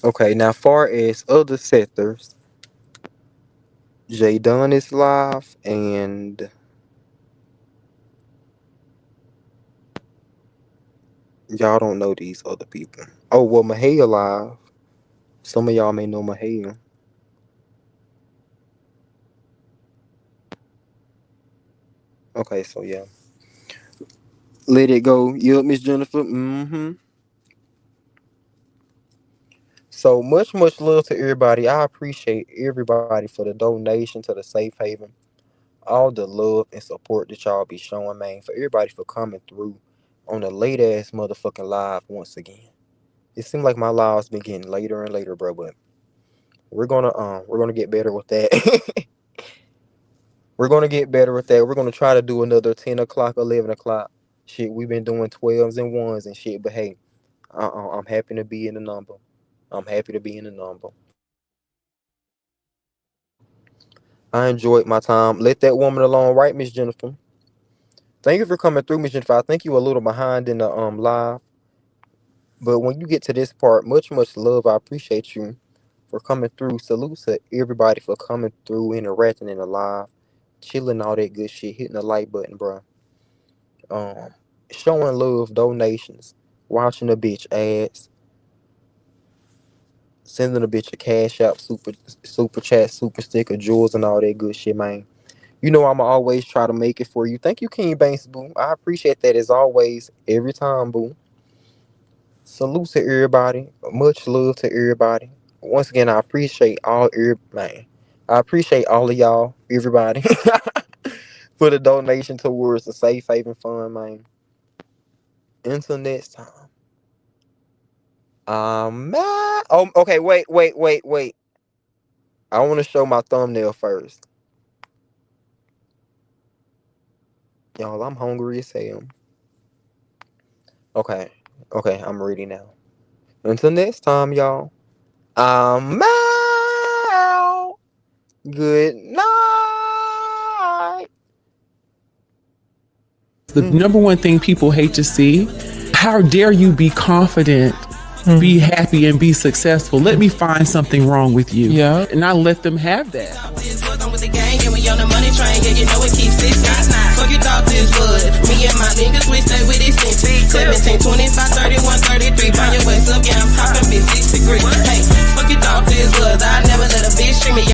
Okay, now far as other setters, J Dunn is live and y'all don't know these other people. Oh well, Mahia live. Some of y'all may know Mahia. Okay, so yeah. Let it go. Yup, Miss Jennifer. Mm-hmm. So much love to everybody. I appreciate everybody for the donation to the Safe Haven. All the love and support that y'all be showing, man. For everybody for coming through on a late ass motherfucking live once again. It seems like my live's been getting later and later, bro, but we're gonna get better with that. We're gonna get better with that. We're gonna try to do another 10 o'clock, 11 o'clock. Shit, we've been doing 12s and 1s and shit, but hey, I'm happy to be in the number. I'm happy to be in the number. I enjoyed my time. Let that woman alone, right, Miss Jennifer? Thank you for coming through, Miss Jennifer. I think you were a little behind in the live. But when you get to this part, much love. I appreciate you for coming through. Salute to everybody for coming through, interacting in the live, chilling, all that good shit, hitting the like button, bro. Showing love, donations, watching a bitch ads, sending a bitch a cash app, super chat, super sticker, jewels, and all that good shit, man. You know I'ma always try to make it for you. Thank you, King Banks, boo. I appreciate that as always, every time, boo. Salute to everybody. Much love to everybody. Once again, I appreciate man. I appreciate all of y'all, everybody, for the donation towards the Safe Haven Fund, man. Until next time. Oh, okay, wait. I want to show my thumbnail first. Y'all, I'm hungry as hell. Okay, I'm ready now. Until next time, y'all. I'm out. Good night. The number one thing people hate to see, how dare you be confident, be happy, and be successful? Let me find something wrong with you. Yeah. And I let them have that. With the gang, and we on the money train, yeah, you know it keeps 6 9 9. Fuck you thought this would. Me and my niggas, we stay with this thing. 17, 25, 31, 33. Find your waist up, yeah, I'm talking 6 degrees. Hey, fuck you thought this was. I never let a bitch treat me.